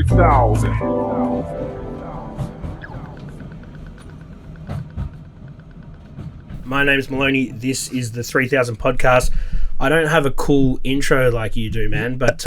3000. My name is Maloney. This is the 3000 podcast. I don't have a cool intro like you do, man, but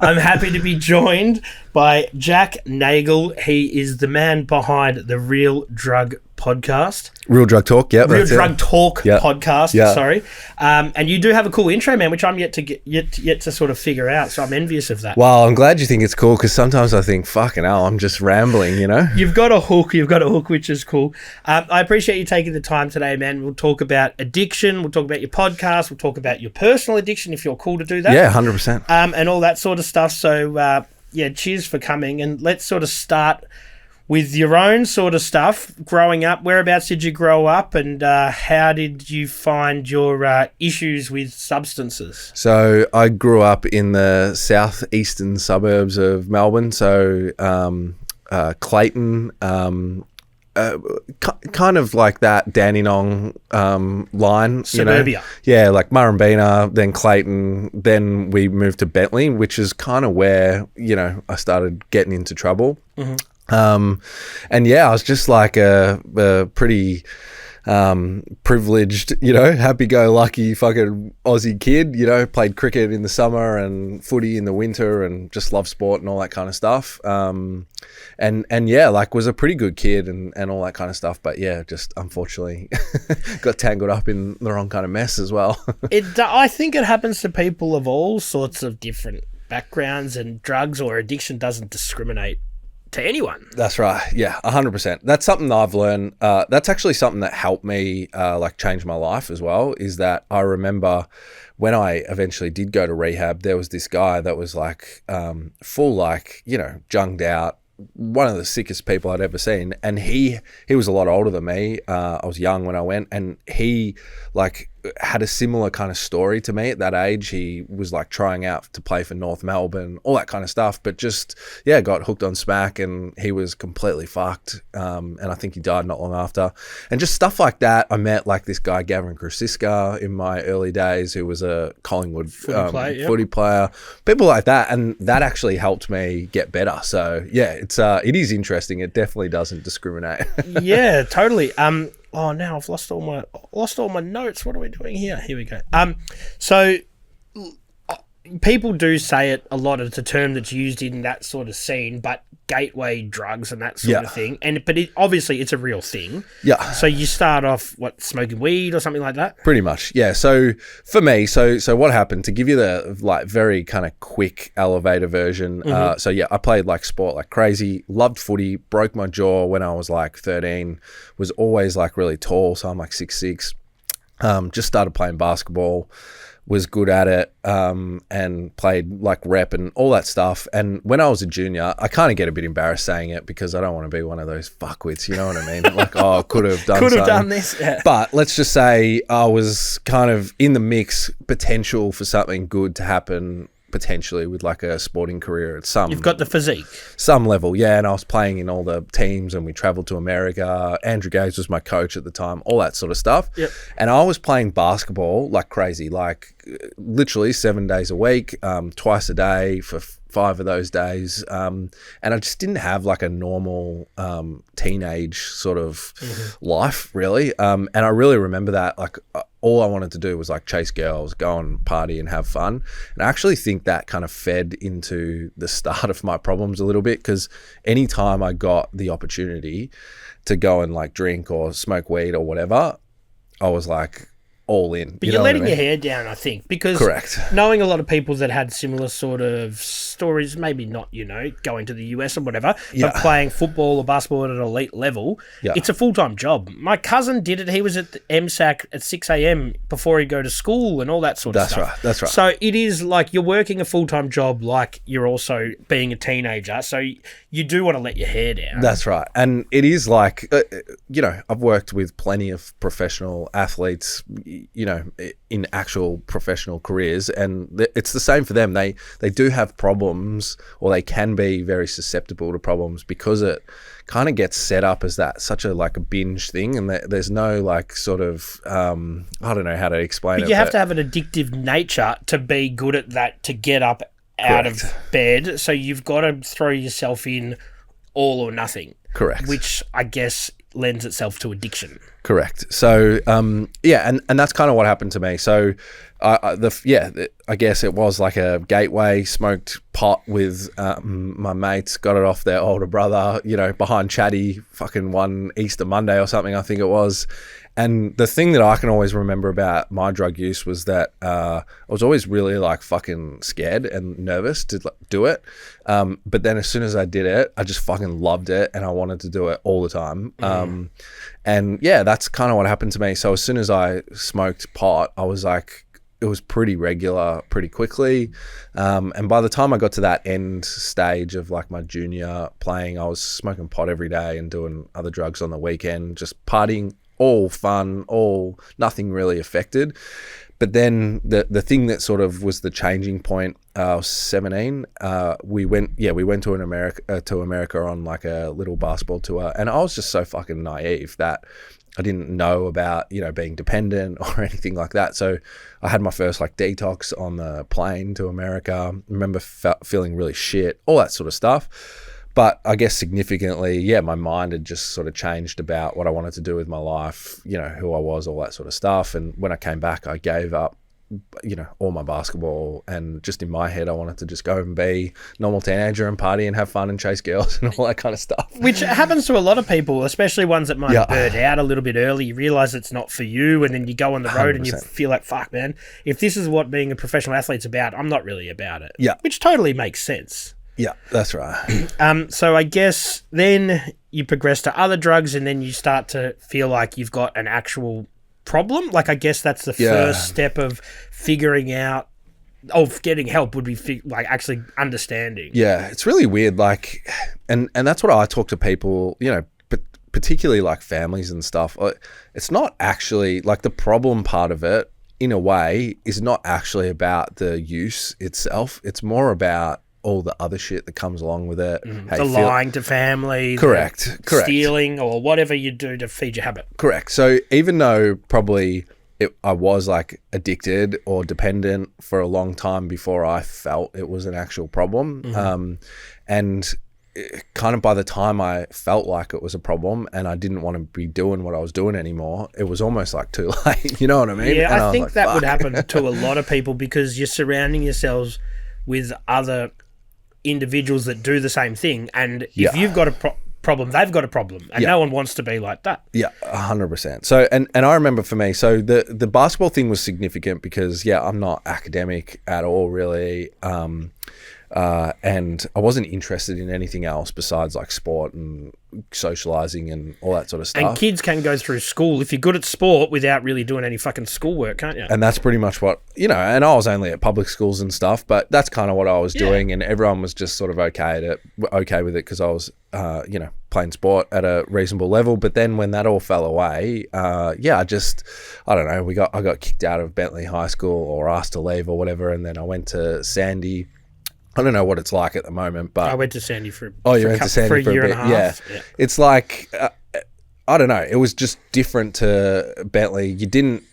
I'm happy to be joined by Jack Nagel. He is the man behind the Real Drug podcast. Real Drug Talk, yeah. Real Drug Talk podcast, yeah. Sorry. And you do have a cool intro, man, which I'm yet to sort of figure out, so I'm envious of that. Well, I'm glad you think it's cool, because sometimes I think, fucking hell, I'm just rambling, you know? You've got a hook, which is cool. I appreciate you taking the time today, man. We'll talk about addiction, we'll talk about your podcast, we'll talk about your personal addiction, if you're cool to do that. Yeah, 100%. And all that sort of stuff. So, cheers for coming. And let's sort of start with your own sort of stuff. Growing up, whereabouts did you grow up, and how did you find your issues with substances? So I grew up in the southeastern suburbs of Melbourne, so Clayton, kind of like that Dandenong line. Suburbia. You know? Yeah, like Murrumbeena, then Clayton, then we moved to Bentley, which is kind of where, you know, I started getting into trouble. Mm-hmm. And yeah, I was just like a pretty privileged, you know, happy-go-lucky fucking Aussie kid, you know, played cricket in the summer and footy in the winter and just loved sport and all that kind of stuff. And yeah, like was a pretty good kid and all that kind of stuff. But yeah, just unfortunately got tangled up in the wrong kind of mess as well. I think it happens to people of all sorts of different backgrounds, and drugs or addiction doesn't discriminate to anyone. That's right. Yeah, 100%. That's something that I've learned. That's actually something that helped me like change my life as well, is that I remember when I eventually did go to rehab, there was this guy that was like full, like, you know, junged out, one of the sickest people I'd ever seen. And he was a lot older than me. I was young when I went, and he like had a similar kind of story to me at that age. He was like trying out to play for North Melbourne, all that kind of stuff, but just, yeah, got hooked on smack, and he was completely fucked. And I think he died not long after. And just stuff like that. I met like this guy, Gavin Krasiska, in my early days, who was a Collingwood footy player, people like that. And that actually helped me get better. So yeah, it is interesting. It definitely doesn't discriminate. Yeah, totally. Oh, now I've lost all my notes. What are we doing here? Here we go. So people do say it a lot. It's a term that's used in that sort of scene, but gateway drugs and that sort of thing. But obviously it's a real thing. Yeah. So you start off, smoking weed or something like that? Pretty much, yeah. So for me, so what happened, to give you the like very kind of quick elevator version. Mm-hmm. So yeah, I played like sport like crazy, loved footy, broke my jaw when I was like 13, was always like really tall. So I'm like 6'6". Just started playing basketball, was good at it, and played like rep and all that stuff. And when I was a junior, I kind of get a bit embarrassed saying it, because I don't want to be one of those fuckwits, you know what I mean? Like, oh, could have done this. Yeah. But let's just say I was kind of in the mix, potential for something good to happen, potentially with like a sporting career at some... You've got the physique. Some level, yeah. And I was playing in all the teams, and we traveled to America. Andrew Gaze was my coach at the time, all that sort of stuff. Yep. And I was playing basketball like crazy, like literally 7 days a week, twice a day for 5 of those days. And I just didn't have like a normal teenage sort of life, really. And I really remember that, like, all I wanted to do was like chase girls, go and party and have fun. And I actually think that kind of fed into the start of my problems a little bit, because anytime I got the opportunity to go and like drink or smoke weed or whatever, I was like all in. But you're letting your hair down, I think, because correct. Knowing a lot of people that had similar sort of stories, maybe not, you know, going to the US or whatever, but playing football or basketball at an elite level, it's a full-time job. My cousin did it. He was at the MSAC at 6 a.m. before he'd go to school and all that sort of stuff. That's right. So it is like you're working a full-time job, like you're also being a teenager. So you do want to let your hair down. That's right. And it is like, you know, I've worked with plenty of professional athletes, you know, in actual professional careers, and it's the same for them. They do have problems, or they can be very susceptible to problems, because it kind of gets set up as that such a like a binge thing, and there's no like sort of I don't know how to explain it. But you have to have an addictive nature to be good at that, to get up out of bed. So you've got to throw yourself in all or nothing. Correct. Which I guess lends itself to addiction. Correct. So, yeah, and that's kind of what happened to me. So, I guess it was like a gateway. Smoked pot with my mates, got it off their older brother, behind Chatty, fucking one Easter Monday or something, I think it was. And the thing that I can always remember about my drug use was that I was always really like fucking scared and nervous to do it. But then as soon as I did it, I just fucking loved it and I wanted to do it all the time. And yeah, that's kind of what happened to me. So as soon as I smoked pot, I was like, it was pretty regular pretty quickly. And by the time I got to that end stage of like my junior playing, I was smoking pot every day and doing other drugs on the weekend, just partying, all fun, all nothing really affected. But then the thing that sort of was the changing point, I was 17. We went to America on like a little basketball tour, and I was just so fucking naive that I didn't know about being dependent or anything like that. So I had my first like detox on the plane to America. I remember feeling really shit, all that sort of stuff. But I guess significantly, yeah, my mind had just sort of changed about what I wanted to do with my life, who I was, all that sort of stuff. And when I came back, I gave up, all my basketball, and just in my head, I wanted to just go and be a normal teenager and party and have fun and chase girls and all that kind of stuff. Which happens to a lot of people, especially ones that might burn out a little bit early. You realise it's not for you, and then you go on the road 100%. And you feel like, fuck, man, if this is what being a professional athlete's about, I'm not really about it. Yeah. Which totally makes sense. Yeah, that's right. So I guess then you progress to other drugs and then you start to feel like you've got an actual problem. Like, I guess that's the first step of figuring out, getting help would be actually understanding. Yeah, it's really weird. Like, and that's what I talk to people, particularly like families and stuff. It's not actually like the problem part of it in a way is not actually about the use itself. It's more about all the other shit that comes along with it. The lying to family. Correct. Stealing or whatever you do to feed your habit. Correct. So even though probably I was like addicted or dependent for a long time before I felt it was an actual problem. And kind of by the time I felt like it was a problem and I didn't want to be doing what I was doing anymore, it was almost like too late. You know what I mean? Yeah, and I think like, that fuck. would happen to a lot of people because you're surrounding yourselves with other individuals that do the same thing, and if you've got a problem, they've got a problem, and no one wants to be like that. Yeah, 100%. So, and I remember for me, so the basketball thing was significant because I'm not academic at all, really, and I wasn't interested in anything else besides like sport and socializing and all that sort of stuff. And kids can go through school if you're good at sport without really doing any fucking schoolwork, can't you? And that's pretty much what, and I was only at public schools and stuff, but that's kind of what I was doing, and everyone was just sort of okay with it because I was, playing sport at a reasonable level. But then when that all fell away, I don't know, I got kicked out of Bentley High School or asked to leave or whatever, and then I went to Sandy. I don't know what it's like at the moment, but I went to Sandy for a year and a half. Yeah. It's like I don't know. It was just different to Bentley.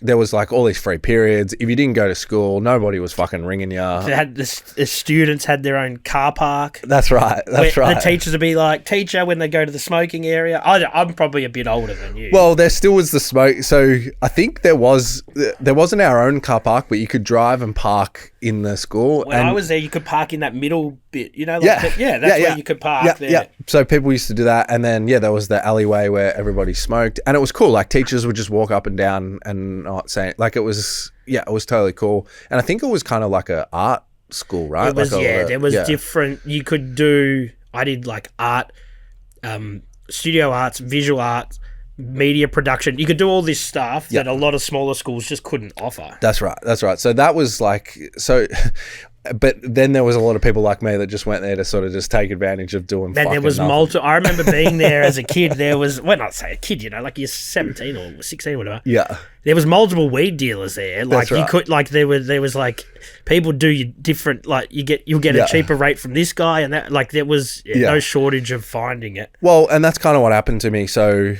There was like all these free periods. If you didn't go to school, nobody was fucking ringing you. The students had their own car park. That's right. The teachers would be like, teacher, when they go to the smoking area. I'm probably a bit older than you. Well, there still was the smoke. So I think there wasn't our own car park, but you could drive and park in the school. When I was there, you could park in that middle bit, that's where you could park there. Yeah. So people used to do that. And then, there was the alleyway where everybody smoked. And it was cool. Like teachers would just walk up and down and not saying, like it was totally cool. And I think it was kind of like a art school, right? It was, there was different, you could do, I did like art, studio arts, visual arts, media production. You could do all this stuff that a lot of smaller schools just couldn't offer. That's right. So that was like, but then there was a lot of people like me that just went there to sort of just take advantage of doing fucking there was nothing. I remember being there as a kid. There was, well, not say a kid, like you're 17 or 16 or whatever. Yeah. There was multiple weed dealers there. Like you could, like there was like people do you different, like you'll get a cheaper rate from this guy and that, like there was no shortage of finding it. Well, and that's kind of what happened to me. So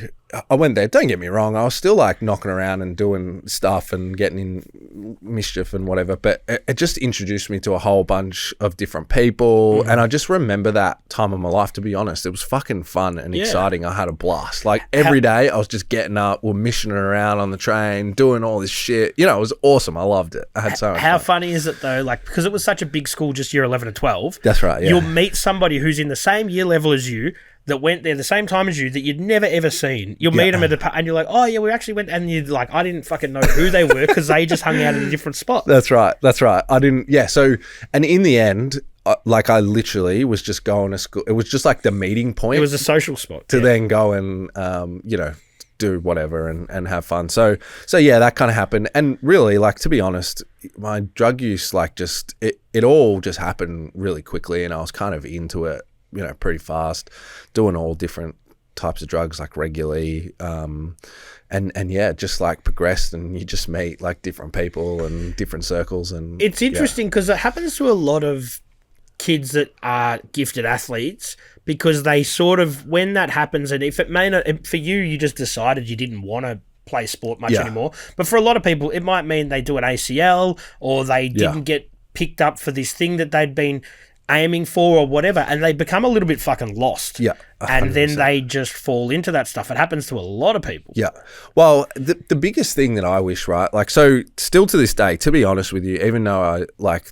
I went there. Don't get me wrong. I was still like knocking around and doing stuff and getting in mischief and whatever. But it just introduced me to a whole bunch of different people. And I just remember that time of my life, to be honest. It was fucking fun and exciting. I had a blast. Like every day I was just getting up, we're missioning around on the train, doing all this shit. You know, it was awesome. I loved it. I had so much How fun. funny is it though? Like, because it was such a big school, just year 11 and 12. That's right. Yeah. You'll meet somebody who's in the same year level as you, that went there the same time as you, that you'd never ever seen. You'll meet them and you're like, oh yeah, we actually went, and you're like, I didn't fucking know who they were because they just hung out in a different spot. That's right. I didn't. Yeah. So, and in the end, I literally was just going to school. It was just like the meeting point. It was a social spot to then go and do whatever and have fun. So yeah, that kind of happened. And really, like, to be honest, my drug use, like, just it all just happened really quickly, and I was kind of into it, pretty fast, doing all different types of drugs like regularly, and yeah, just like progressed, and you just meet like different people and different circles. And it's interesting because it happens to a lot of kids that are gifted athletes, because they sort of, when that happens, and if it may not, for you just decided you didn't want to play sport much anymore, but for a lot of people it might mean they do an ACL, or they didn't get picked up for this thing that they'd been aiming for or whatever, and they become a little bit fucking lost. Yeah. 100%. And then they just fall into that stuff. It happens to a lot of people. Yeah. Well, the biggest thing that I wish, right, like, so still to this day, to be honest with you, even though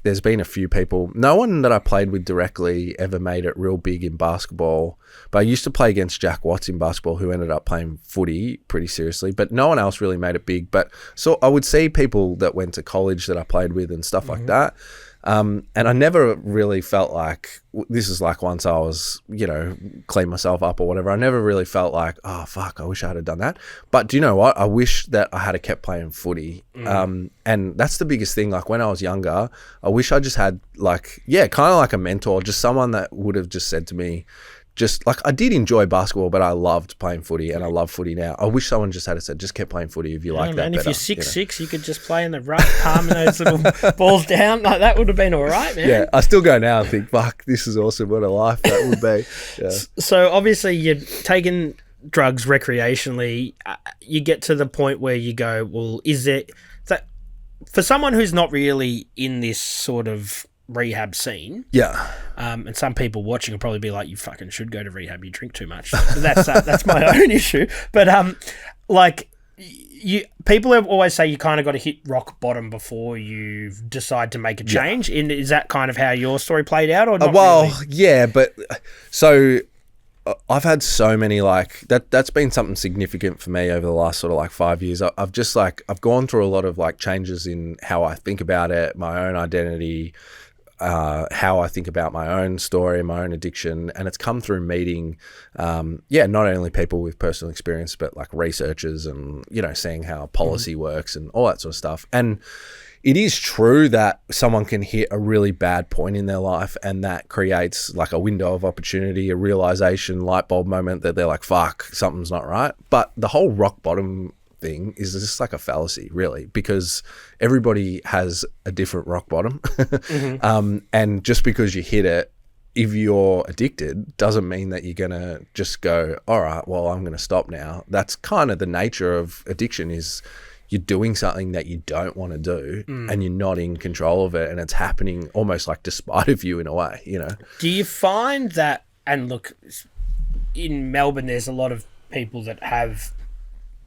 there's been a few people, no one that I played with directly ever made it real big in basketball. But I used to play against Jack Watts in basketball, who ended up playing footy pretty seriously, but no one else really made it big. But so I would see people that went to college that I played with and stuff like that. And I never really felt like, this is like once I was, clean myself up or whatever, I never really felt like, oh, fuck, I wish I had done that. But do you know what? I wish that I had kept playing footy. And that's the biggest thing. Like, when I was younger, I wish I just had kind of like a mentor, just someone that would have just said to me, just like, I did enjoy basketball, but I loved playing footy, and I love footy now. I wish someone just had said, just keep playing footy if you like that. And better, if you're 6'6", you could just play in the rough, palming those little balls down. Like, that would have been all right, man. Yeah, I still go now and think, fuck, this is awesome. What a life that would be. Yeah. So obviously you're taking drugs recreationally. You get to the point where you go, well, is there, that for someone who's not really in this sort of rehab scene, and some people watching will probably be like, you fucking should go to rehab, you drink too much. That's my own issue, but people have always say you kind of got to hit rock bottom before you decide to make a change. Is that kind of how your story played out, or not? Really? Yeah, but so I've had so many, like, that's been something significant for me over the last sort of like 5 years. I've gone through a lot of like changes in how I think about it, my own identity, how I think about my own story, my own addiction, and it's come through meeting, not only people with personal experience, but like researchers and, seeing how policy works and all that sort of stuff. And it is true that someone can hit a really bad point in their life, and that creates like a window of opportunity, a realization, light bulb moment that they're like, fuck, something's not right. But the whole rock bottom thing is just like a fallacy, really, because everybody has a different rock bottom. And just because you hit it, if you're addicted, doesn't mean that you're gonna just go, all right, well, I'm gonna stop now. That's kind of the nature of addiction, is you're doing something that you don't want to do, and you're not in control of it, and it's happening almost like despite of you in a way, Do you find that, and look, in Melbourne there's a lot of people that have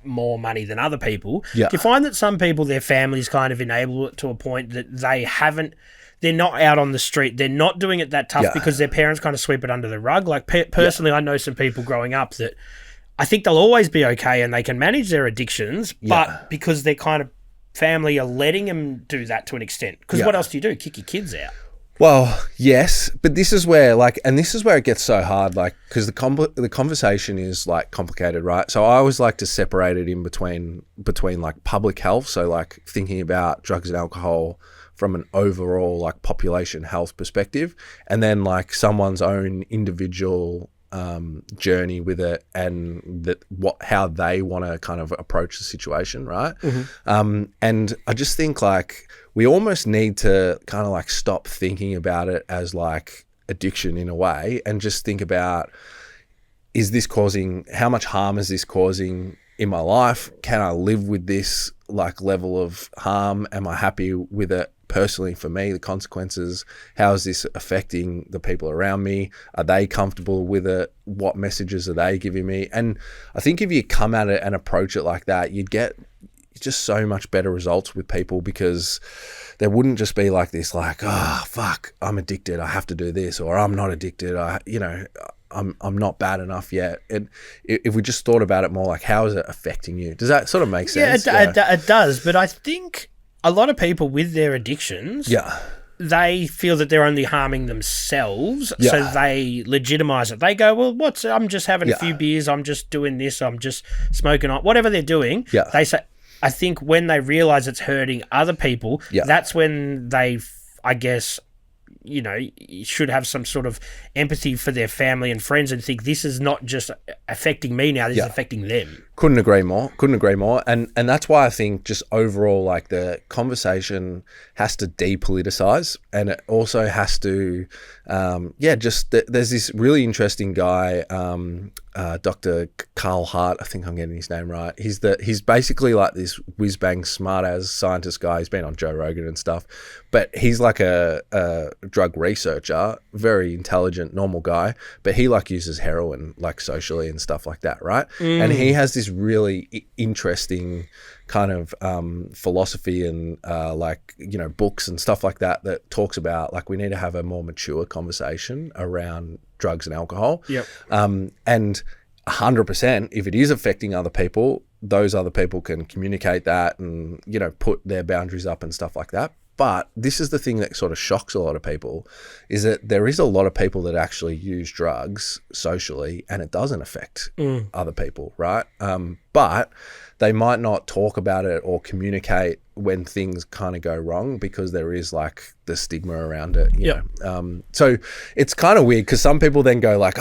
more money than other people. Do you find that some people, their families kind of enable it to a point that they're not out on the street, they're not doing it that tough because their parents kind of sweep it under the rug? Like, personally, I know some people growing up that I think they'll always be okay and they can manage their addictions, but because their kind of family are letting them do that to an extent. Because what else do you do? Kick your kids out? Well, yes, but this is where it gets so hard, like, because the conversation is like complicated, right? So I always like to separate it in between like public health, so like thinking about drugs and alcohol from an overall like population health perspective, and then like someone's own individual journey with it, and how they want to kind of approach the situation, right? And I just think like we almost need to kind of like stop thinking about it as like addiction in a way, and just think about is this causing, how much harm is this causing in my life? Can I live with this like level of harm? Am I happy with it personally for me, the consequences? How is this affecting the people around me? Are they comfortable with it? What messages are they giving me? And I think if you come at it and approach it like that, you'd get just so much better results with people, because there wouldn't just be like this, like, oh, fuck, I'm addicted, I have to do this, or I'm not addicted, I'm not bad enough yet. And if we just thought about it more like, how is it affecting you? Does that sort of make sense? Yeah, it does. But I think a lot of people with their addictions, they feel that they're only harming themselves, so they legitimize it. They go, well, I'm just having a few beers, I'm just doing this, I'm just smoking on, whatever they're doing. They say, I think when they realize it's hurting other people, that's when they, I guess, should have some sort of empathy for their family and friends and think, this is not just affecting me now, this is affecting them. Couldn't agree more. And that's why I think just overall, like, the conversation has to depoliticize, and it also has to, there's this really interesting guy, Dr. Carl Hart, I think I'm getting his name right. He's basically like this whiz bang smart ass scientist guy. He's been on Joe Rogan and stuff, but he's like a drug researcher, very intelligent, normal guy, but he like uses heroin like socially and stuff like that, right? And he has this really interesting kind of philosophy and books and stuff like that talks about, like, we need to have a more mature conversation around drugs and alcohol. And 100%, if it is affecting other people, those other people can communicate that and, put their boundaries up and stuff like that. But this is the thing that sort of shocks a lot of people, is that there is a lot of people that actually use drugs socially and it doesn't affect other people, right? But they might not talk about it or communicate when things kind of go wrong, because there is like the stigma around it, you know. So it's kind of weird, because some people then go like,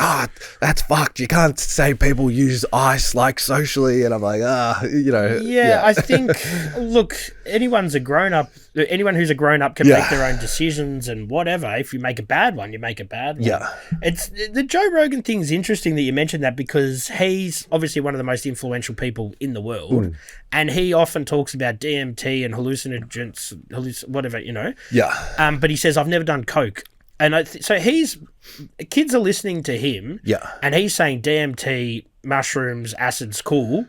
that's fucked, you can't say people use ice like socially, and I'm like, I think, look, anyone who's a grown up can make their own decisions and whatever. If you make a bad one, you make a bad one. It's the Joe Rogan thing's interesting that you mentioned that, because he's obviously one of the most influential people in the world, and he often talks about DMT and hallucinogens, whatever, but he says, I've never done coke. And so kids are listening to him, and he's saying DMT, mushrooms, acid's cool,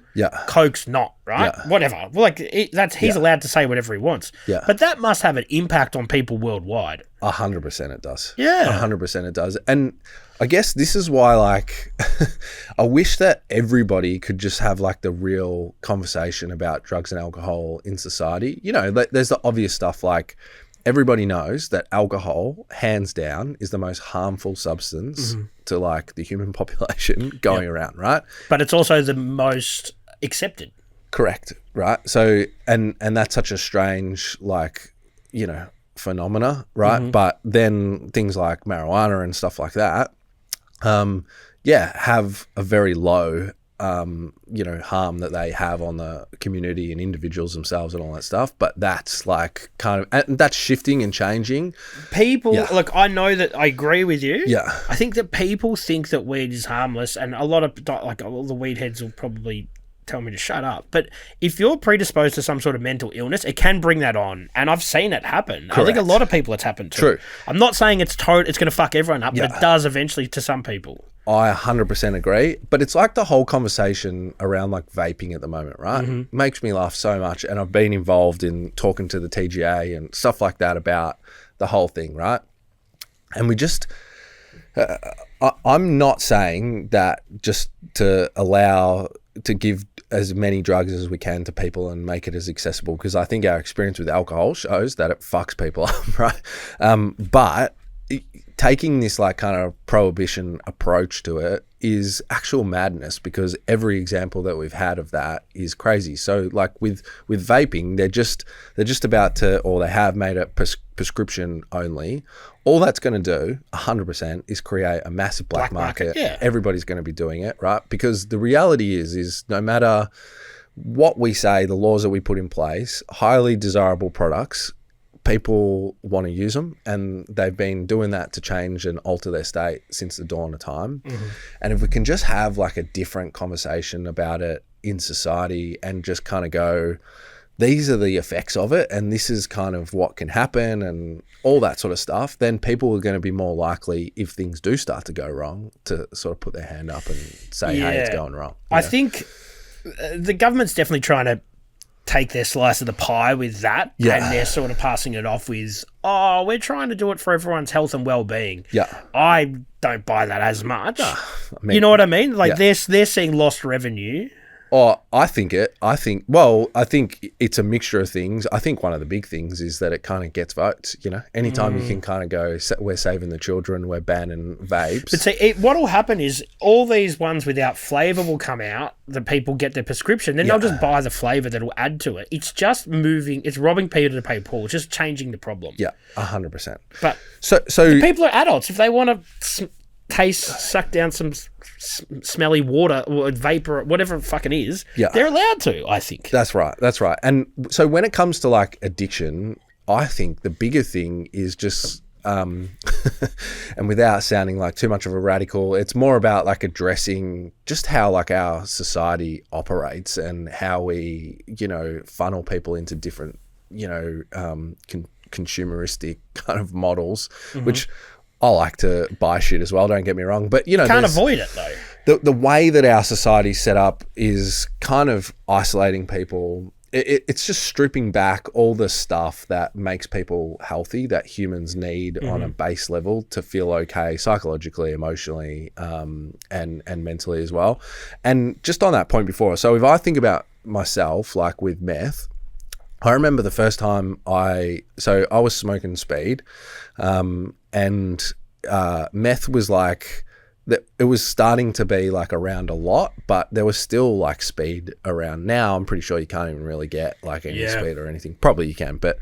coke's not, right? Whatever. Like, he's allowed to say whatever he wants. But that must have an impact on people worldwide. 100% it does. 100% it does. And I guess this is why, like, I wish that everybody could just have like the real conversation about drugs and alcohol in society. There's the obvious stuff, like, everybody knows that alcohol, hands down, is the most harmful substance to like the human population going around, right? But it's also the most accepted. Correct, right? So, and that's such a strange, like, phenomena, right? But then things like marijuana and stuff like that, have a very low harm that they have on the community and individuals themselves and all that stuff. But that's like kind of, and that's shifting and changing. People, look, I know that I agree with you. Yeah. I think that people think that weed is harmless, and a lot of, like, all the weed heads will probably tell me to shut up. But if you're predisposed to some sort of mental illness, it can bring that on. And I've seen it happen. Correct. I think a lot of people it's happened to. True. I'm not saying it's going to fuck everyone up, but it does eventually to some people. I 100% agree. But it's like the whole conversation around like vaping at the moment, right? Makes me laugh so much. And I've been involved in talking to the TGA and stuff like that about the whole thing, right? And we just... I'm not saying that just to give as many drugs as we can to people and make it as accessible, because I think our experience with alcohol shows that it fucks people up, right? But taking this like kind of prohibition approach to it is actual madness, because every example that we've had of that is crazy. So like with vaping, they're just about to, or they have made it prescription only. All that's going to do 100% is create a massive black market. Everybody's going to be doing it, right? Because the reality is no matter what we say, the laws that we put in place, highly desirable products people want to use them, and they've been doing that to change and alter their state since the dawn of time. And if we can just have like a different conversation about it in society and just kind of go, these are the effects of it and this is kind of what can happen and all that sort of stuff, then people are going to be more likely, if things do start to go wrong, to sort of put their hand up and say, hey, it's going wrong. I think the government's definitely trying to take their slice of the pie with that, and they're sort of passing it off with, oh, we're trying to do it for everyone's health and well-being. I don't buy that as much. You know what I mean? Like they're seeing lost revenue. Oh, I think it's a mixture of things. I think one of the big things is that it kind of gets votes, you know. Anytime you can kind of go, we're saving the children, we're banning vapes. But see, what will happen is all these ones without flavour will come out, the people get their prescription, then they'll just buy the flavour that'll add to it. It's just it's robbing Peter to pay Paul, just changing the problem. Yeah, 100%. But so the people are adults. If they want to suck down some smelly water or vapor, whatever it fucking is, they're allowed to, I think. That's right. And so when it comes to like addiction, I think the bigger thing is just, and without sounding like too much of a radical, it's more about like addressing just how like our society operates and how we, you know, funnel people into different, you know, consumeristic kind of models, which I like to buy shit as well, don't get me wrong. But, you know, can't avoid it though. The way that our society's set up is kind of isolating people. It's just stripping back all the stuff that makes people healthy, that humans need on a base level to feel okay psychologically, emotionally, and mentally as well. And just on that point before, so if I think about myself, like with meth, I remember the first time I was smoking speed, and meth was like, it was starting to be like around a lot, but there was still like speed around. Now I'm pretty sure you can't even really get like any speed or anything. Probably you can, but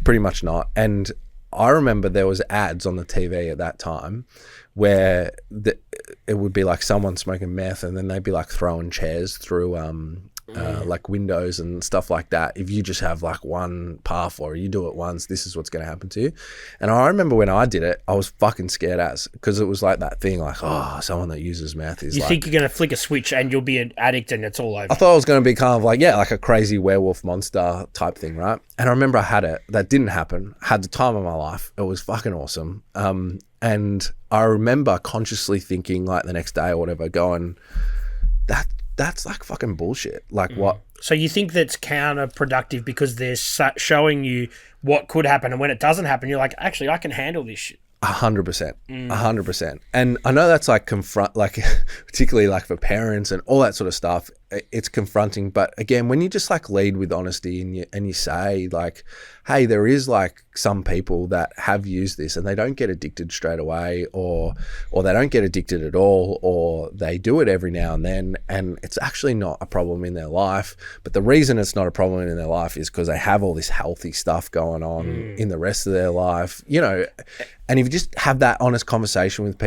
pretty much not. And I remember there was ads on the TV at that time where it would be like someone smoking meth, and then they'd be like throwing chairs through like windows and stuff like that. If you just have like one puff or you do it once, this is what's going to happen to you. And I remember when I did it, I was fucking scared as, because it was like that thing like, oh, someone that uses meth is, you think you're going to flick a switch and you'll be an addict and it's all over. I thought it was going to be kind of like, like a crazy werewolf monster type thing, right? And I remember I had it. That didn't happen. I had the time of my life. It was fucking awesome. And I remember consciously thinking like the next day or whatever, going, that's like fucking bullshit. Like what? So you think that's counterproductive because they're showing you what could happen, and when it doesn't happen, you're like, actually, I can handle this shit. 100%, 100%. And I know that's like particularly like for parents and all that sort of stuff, it's confronting. But again, when you just like lead with honesty and you say like, hey, there is like some people that have used this and they don't get addicted straight away, or they don't get addicted at all, or they do it every now and then, and it's actually not a problem in their life. But the reason it's not a problem in their life is because they have all this healthy stuff going on in the rest of their life, you know. And if you just have that honest conversation with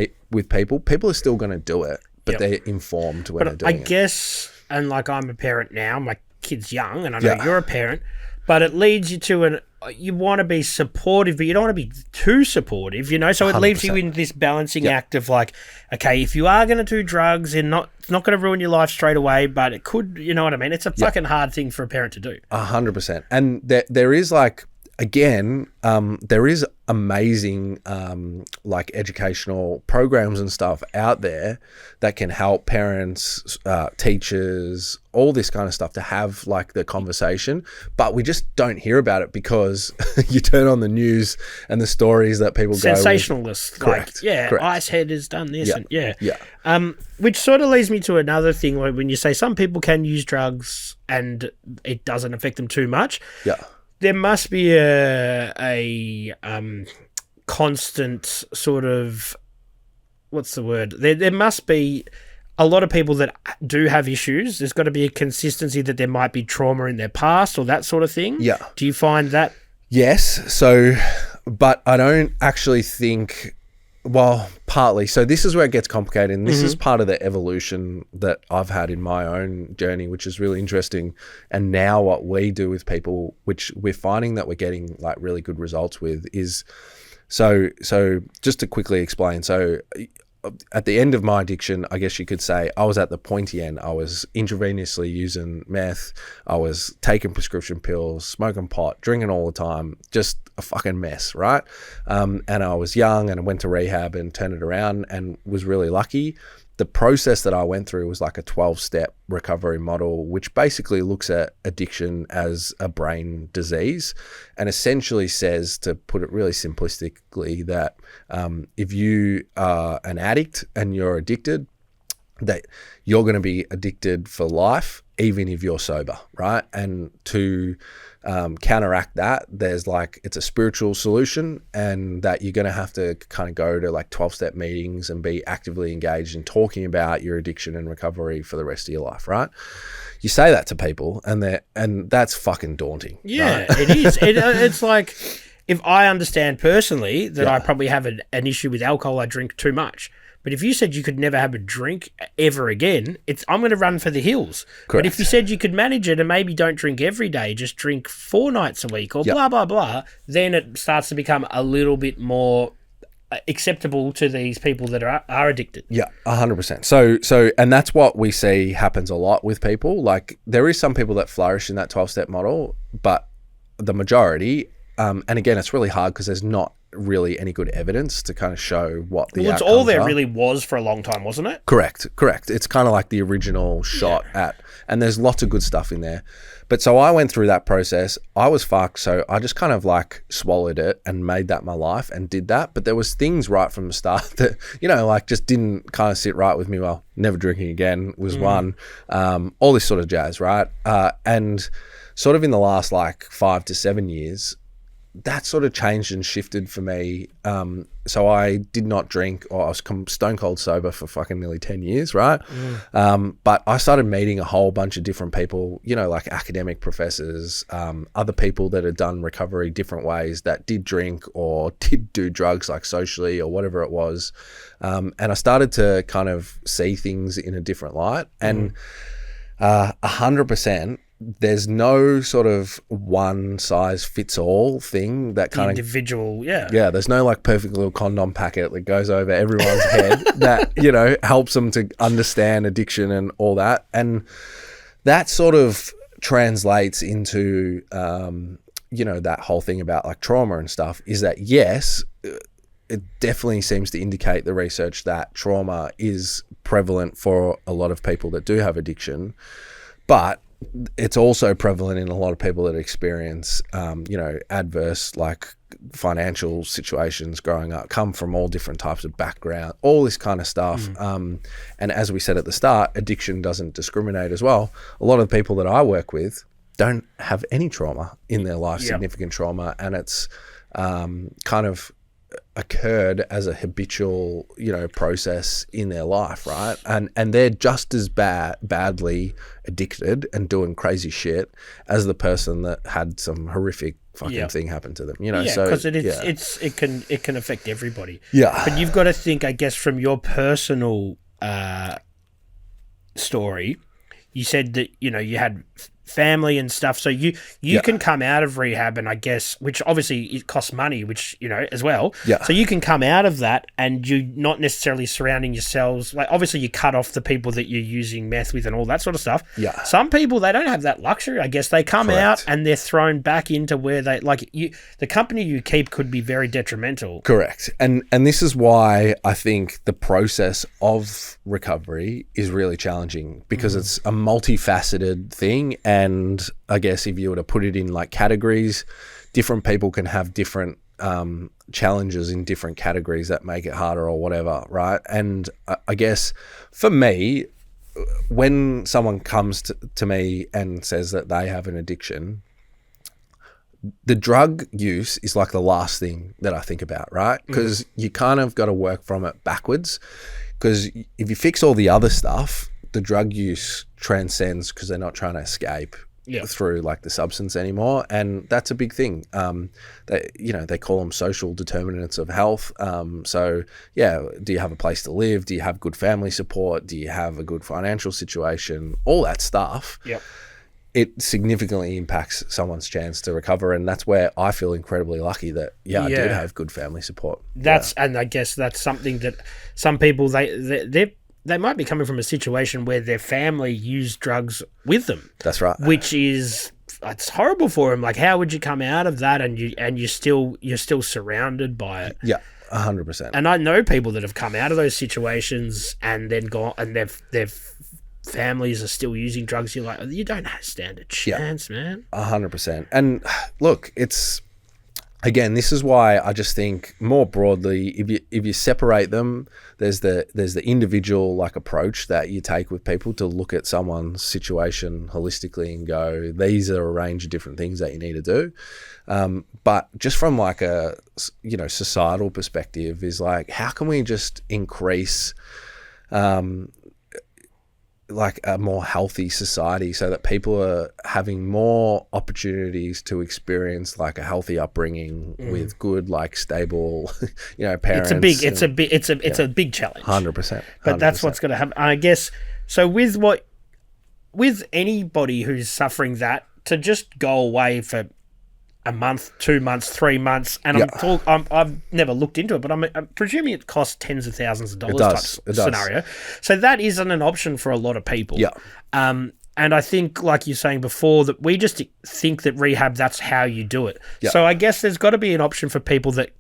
people are still going to do it, but they're informed when they're doing it. I guess, and like I'm a parent now, my kid's young, and I know you're a parent, but it leads you to you want to be supportive, but you don't want to be too supportive, you know? So it 100%. Leaves you in this balancing act of like, okay, if you are going to do drugs, it's not going to ruin your life straight away, but it could, you know what I mean? It's a fucking hard thing for a parent to do. 100%. And there is like, again, there is amazing like educational programs and stuff out there that can help parents, teachers, all this kind of stuff to have like the conversation, but we just don't hear about it because you turn on the news and the stories that people sensationalists, go with. Correct. Correct. Icehead has done this, which sort of leads me to another thing, like when you say some people can use drugs and it doesn't affect them too much. There must be a constant sort of, what's the word? There must be a lot of people that do have issues. There's got to be a consistency that there might be trauma in their past or that sort of thing. Do you find that? Yes. So, but I don't actually think Well, partly. So this is where it gets complicated, and this is part of the evolution that I've had in my own journey, which is really interesting. And now what we do with people, which we're finding that we're getting like really good results with, is so just to quickly explain. So at the end of my addiction, I guess you could say I was at the pointy end. I was intravenously using meth. I was taking prescription pills, smoking pot, drinking all the time, just a fucking mess, right? And I was young and I went to rehab and turned it around and was really lucky. The process that I went through was like a 12-step recovery model, which basically looks at addiction as a brain disease and essentially says, to put it really simplistically, that if you are an addict and you're addicted, that you're going to be addicted for life, even if you're sober, right? And to counteract that, there's like, it's a spiritual solution, and that you're going to have to kind of go to like 12-step meetings and be actively engaged in talking about your addiction and recovery for the rest of your life, right? You say that to people and that's fucking daunting. Yeah, right? it is. It's like, if I understand personally that I probably have an issue with alcohol, I drink too much. But if you said you could never have a drink ever again, I'm going to run for the hills. Correct. But if you said you could manage it and maybe don't drink every day, just drink 4 nights a week or blah, blah, blah, then it starts to become a little bit more acceptable to these people that are addicted. Yeah, 100%. So, and that's what we see happens a lot with people. Like, there is some people that flourish in that 12-step model, but the majority, and again, it's really hard because there's not really any good evidence to kind of show what the it's all there really was for a long time, wasn't it? Correct. It's kind of like the original shot at, and there's lots of good stuff in there. But so I went through that process. I was fucked, so I just kind of like swallowed it and made that my life and did that. But there was things right from the start that, you know, like just didn't kind of sit right with me. Well, never drinking again was one, all this sort of jazz, right? And sort of in the last like 5 to 7 years, that sort of changed and shifted for me. So I did not drink, or I was stone cold sober for fucking nearly 10 years, right? But I started meeting a whole bunch of different people, you know, like academic professors, other people that had done recovery different ways, that did drink or did do drugs like socially or whatever it was. And I started to kind of see things in a different light. And 100%, there's no sort of one size fits all thing that kind of individual, there's no like perfect little condom packet that goes over everyone's head that, you know, helps them to understand addiction and all that. And that sort of translates into, you know, that whole thing about like trauma and stuff, is that yes, it definitely seems to indicate, the research, that trauma is prevalent for a lot of people that do have addiction, but it's also prevalent in a lot of people that experience, you know, adverse like financial situations growing up, come from all different types of background, all this kind of stuff. And as we said at the start, addiction doesn't discriminate as well. A lot of the people that I work with don't have any trauma in their life, significant trauma, and it's kind of occurred as a habitual, you know, process in their life, right? And they're just as badly addicted and doing crazy shit as the person that had some horrific fucking thing happen to them, you know. So because it can affect everybody. But you've got to think, I guess, from your personal story. You said that, you know, you had family and stuff, so you can come out of rehab, and I guess, which obviously it costs money, which, you know, as well. So you can come out of that and you're not necessarily surrounding yourselves, like, obviously you cut off the people that you're using meth with and all that sort of stuff. Some people, they don't have that luxury, I guess. They come out and they're thrown back into where they, like, the company you keep could be very detrimental. Correct. And this is why I think the process of recovery is really challenging, because it's a multifaceted thing. And I guess if you were to put it in like categories, different people can have different challenges in different categories that make it harder or whatever, right? And I guess for me, when someone comes to me and says that they have an addiction, the drug use is like the last thing that I think about, right? Because you kind of got to work from it backwards, because if you fix all the other stuff, the drug use transcends, because they're not trying to escape. through like the substance anymore, and that's a big thing. They call them social determinants of health. So do you have a place to live? Do you have good family support? Do you have a good financial situation? All that stuff. Yep. It significantly impacts someone's chance to recover, and that's where I feel incredibly lucky that I do have good family support. And I guess that's something that some people they might be coming from a situation where their family used drugs with them. That's right. Which is it's horrible for them. Like, how would you come out of that and you're still surrounded by it? Yeah, 100%. And I know people that have come out of those situations and then gone and their families are still using drugs. You're like, you don't stand a chance, man. 100%. And look, it's again, this is why I just think more broadly, if you separate them, there's the individual like approach that you take with people to look at someone's situation holistically and go, these are a range of different things that you need to do. But just from like a societal perspective is like, how can we just increase like a more healthy society so that people are having more opportunities to experience like a healthy upbringing with good, like stable, parents. It's a big challenge. 100%. But that's what's going to happen. I guess, so with anybody who's suffering that, to just go away for a month, 2 months, 3 months, and I've never looked into it, but I'm presuming it costs tens of thousands of dollars type scenario. So that isn't an option for a lot of people. Yeah. And I think, like you're saying before, that we just think that rehab, that's how you do it. Yeah. So I guess there's got to be an option for people that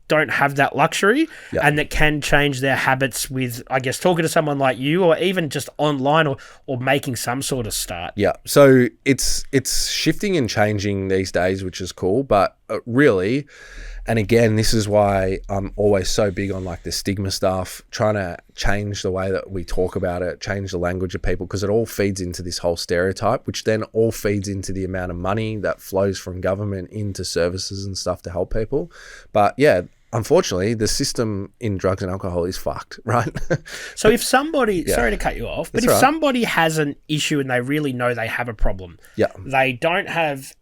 don't have that luxury and that can change their habits with, I guess, talking to someone like you, or even just online or making some sort of start. Yeah. So it's shifting and changing these days, which is cool. But really, and again, this is why I'm always so big on like the stigma stuff, trying to change the way that we talk about it, change the language of people, because it all feeds into this whole stereotype, which then all feeds into the amount of money that flows from government into services and stuff to help people. But unfortunately, the system in drugs and alcohol is fucked, right? So if somebody, sorry to cut you off, but if somebody has an issue and they really know they have a problem, they don't have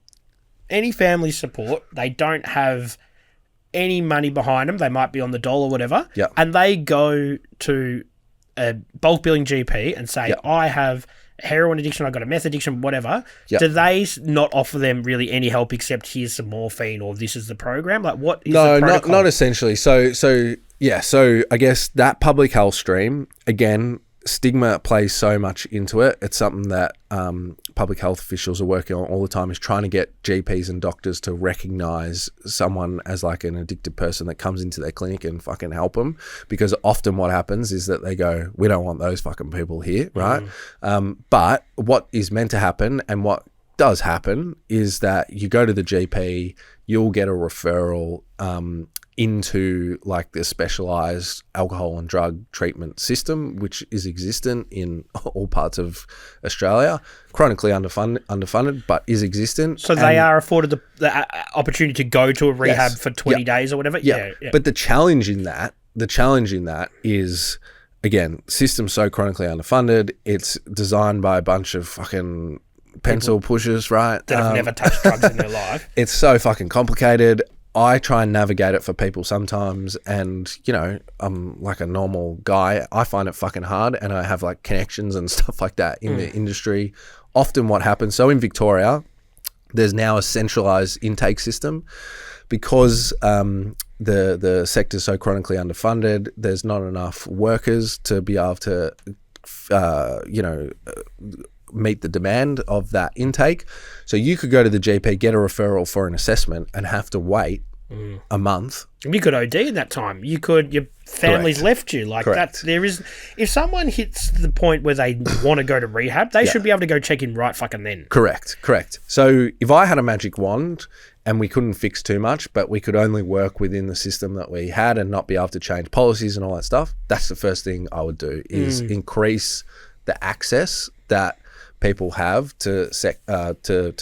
any family support, they don't have any money behind them, they might be on the dole or whatever, and they go to a bulk billing GP and say, I have heroin addiction, I've got a meth addiction, whatever, do they not offer them really any help except here's some morphine or this is the program? Like, what is the protocol? Not essentially. So I guess that public health stream, again, stigma plays so much into it. It's something that public health officials are working on all the time, is trying to get GPs and doctors to recognize someone as like an addicted person that comes into their clinic and fucking help them. Because often what happens is that they go, we don't want those fucking people here, right? But what is meant to happen and what does happen is that you go to the GP, you'll get a referral into like the specialized alcohol and drug treatment system, which is existent in all parts of Australia, chronically underfunded, but is existent. So they are afforded the opportunity to go to a rehab for 20 days or whatever. Yeah. But the challenge in that is, again, system's so chronically underfunded. It's designed by a bunch of fucking pencil pushers, right? That have never touched drugs in their life. It's so fucking complicated. I try and navigate it for people sometimes, and I'm like a normal guy. I find it fucking hard, and I have like connections and stuff like that in the industry. Often what happens, so in Victoria, there's now a centralized intake system because the sector's so chronically underfunded. There's not enough workers to be able to meet the demand of that intake. So you could go to the GP, get a referral for an assessment, and have to wait a month. You could OD in that time. Your family's left you. Like that. There is, if someone hits the point where they want to go to rehab, they should be able to go check in right fucking then. Correct. So if I had a magic wand and we couldn't fix too much, but we could only work within the system that we had and not be able to change policies and all that stuff, that's the first thing I would do, is increase the access that people have to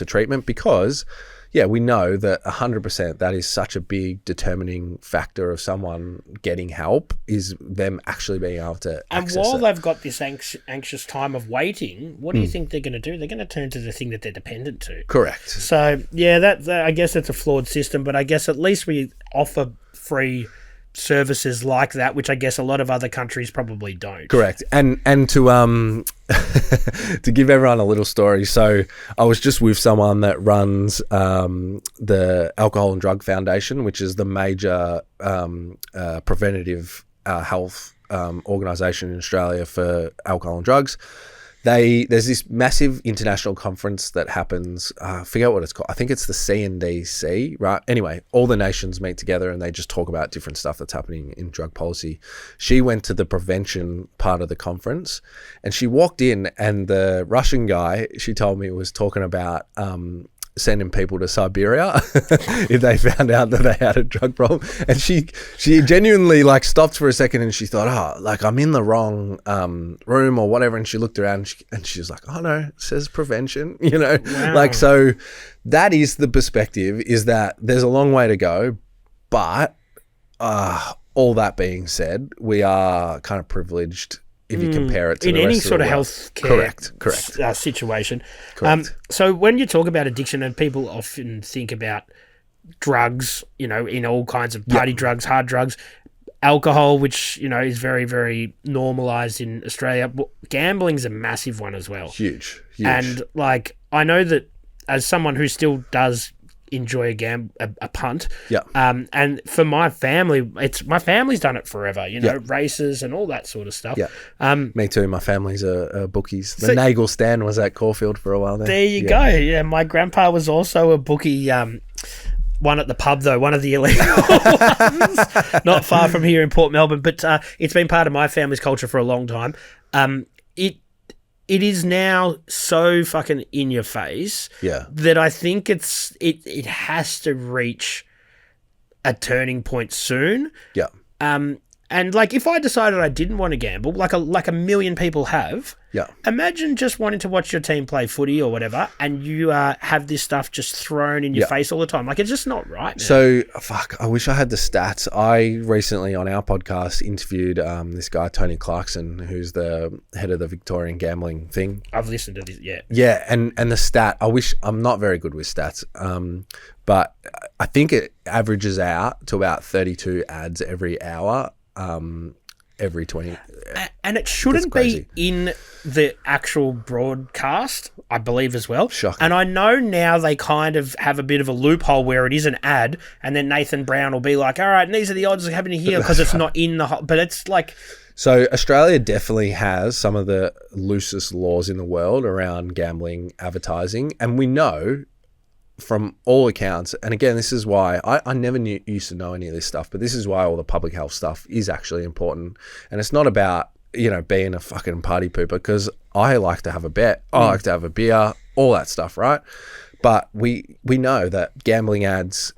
treatment, because yeah, we know that 100% that is such a big determining factor of someone getting help is them actually being able to access And while it. they've got this anxious time of waiting, what do you think they're going to do? They're going to turn to the thing that they're dependent to. Correct. So, yeah, that I guess it's a flawed system, but I guess at least we offer free services like that, which I guess a lot of other countries probably don't. Correct. And to to give everyone a little story. So I was just with someone that runs the Alcohol and Drug Foundation, which is the major preventative health organisation in Australia for alcohol and drugs. There's this massive international conference that happens. I forget what it's called. I think it's the CNDC, right? Anyway, all the nations meet together and they just talk about different stuff that's happening in drug policy. She went to the prevention part of the conference and she walked in and the Russian guy, she told me, was talking about sending people to Siberia if they found out that they had a drug problem. And she genuinely like stopped for a second and she thought, oh, like I'm in the wrong room or whatever. And she looked around and she was like, oh no, it says prevention, you know. Wow. Like, so that is the perspective, is that there's a long way to go, but all that being said, we are kind of privileged if you compare it to in the any rest sort of of the world. healthcare Correct. situation. Correct. So when you talk about addiction, and people often think about drugs, you know, in all kinds of party drugs, hard drugs, alcohol, which, you know, is very, very normalized in Australia. But gambling's a massive one as well. Huge. And like, I know that as someone who still does enjoy a punt. Yeah. And for my family, my family's done it forever, you know, Yeah. races and all that sort of stuff. Yeah. Me too. My family's are bookies. The Nagel stand was at Caulfield for a while there. There you go. Yeah, my grandpa was also a bookie. One at the pub, though, one of the illegal ones, not far from here in Port Melbourne. But it's been part of my family's culture for a long time. It is now so fucking in your face that I think it has to reach a turning point soon. Yeah. And like, if I decided I didn't want to gamble, like a million people have, imagine just wanting to watch your team play footy or whatever, and you have this stuff just thrown in your face all the time. Like, it's just not right, man. So, I wish I had the stats. I recently, on our podcast, interviewed this guy, Tony Clarkson, who's the head of the Victorian gambling thing. I've listened to this, yeah. Yeah, and the stat, I'm not very good with stats, but I think it averages out to about 32 ads every hour. Every 20, and it shouldn't be in the actual broadcast, I believe, as well. Shocking. And I know now they kind of have a bit of a loophole where it is an ad, and then Nathan Brown will be like, all right, and these are the odds happening here, because it's not in the but it's like, so Australia definitely has some of the loosest laws in the world around gambling advertising, and we know from all accounts, and again, this is why I never used to know any of this stuff, but this is why all the public health stuff is actually important. And it's not about, you know, being a fucking party pooper, because I like to have a bet, I like to have a beer, all that stuff, right? But we know that gambling ads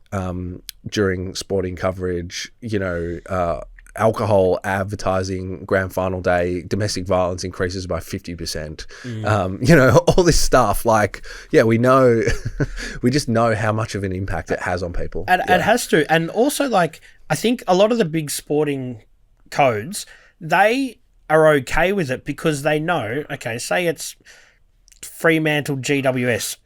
during sporting coverage, you know, alcohol advertising, grand final day, domestic violence increases by 50%. You know, all this stuff, like, yeah, we know, we just know how much of an impact it has on people. And it has to. And also, like, I think a lot of the big sporting codes, they are okay with it because they know, okay, say it's Fremantle GWS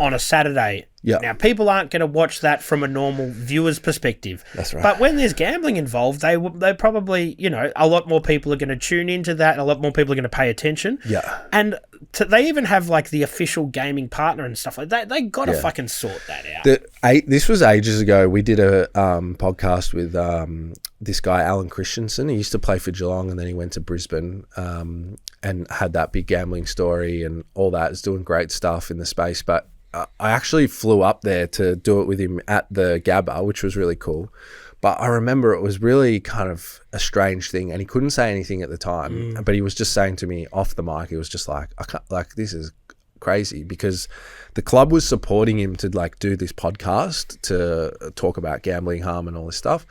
on a Saturday. Now, people aren't going to watch that from a normal viewer's perspective. That's right. But when there's gambling involved, they probably, you know, a lot more people are going to tune into that. A lot more people are going to pay attention. Yeah. And they even have, like, the official gaming partner and stuff like that. They got to fucking sort that out. This was ages ago. We did a podcast with this guy, Alan Christensen. He used to play for Geelong, and then he went to Brisbane and had that big gambling story and all that. He's doing great stuff in the space. But I actually flew up there to do it with him at the Gabba, which was really cool. But I remember it was really kind of a strange thing, and he couldn't say anything at the time, but he was just saying to me off the mic, he was just like, I can't, like, this is crazy, because the club was supporting him to, like, do this podcast to talk about gambling harm and all this stuff.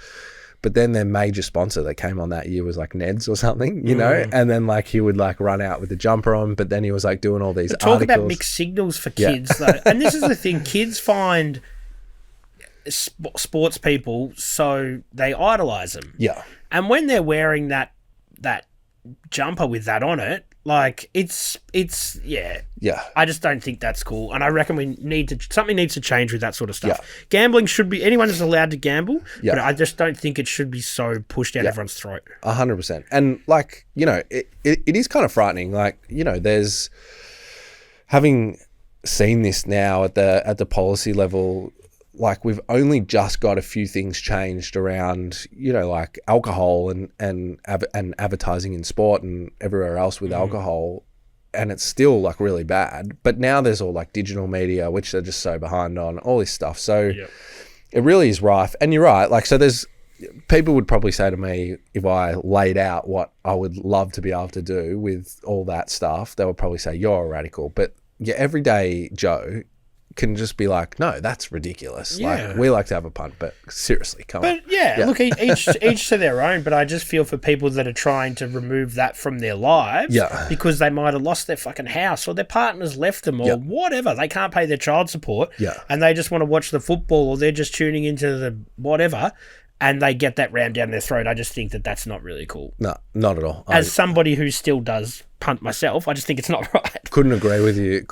But then their major sponsor that came on that year was like Ned's or something, you know? And then, like, he would, like, run out with the jumper on, but then he was, like, doing all these Talk articles. about mixed signals for kids, though. And this is the thing, kids find sports people so they idolize them. Yeah. And when they're wearing that jumper with that on it, like it's yeah. I just don't think that's cool, and I reckon something needs to change with that sort of stuff. Yeah. Gambling should be, anyone is allowed to gamble, Yeah. but I just don't think it should be so pushed down everyone's throat. 100%. And like, you know, it is kind of frightening. Like, you know, there's, having seen this now at the policy level, like we've only just got a few things changed around, you know, like alcohol and advertising in sport and everywhere else with alcohol, and it's still like really bad. But now there's all like digital media, which they're just so behind on, all this stuff. So it really is rife. And you're right. Like, so there's, people would probably say to me, if I laid out what I would love to be able to do with all that stuff, they would probably say you're a radical. But your everyday Joe can just be like, no, that's ridiculous. Like, we like to have a punt, but seriously, come on. But look, each to their own. But I just feel for people that are trying to remove that from their lives, because they might have lost their fucking house or their partner's left them or whatever. They can't pay their child support, and they just want to watch the football, or they're just tuning into the whatever, and they get that rammed down their throat. I just think that that's not really cool. No, not at all. As somebody who still does punt myself, I just think it's not right. Couldn't agree with you.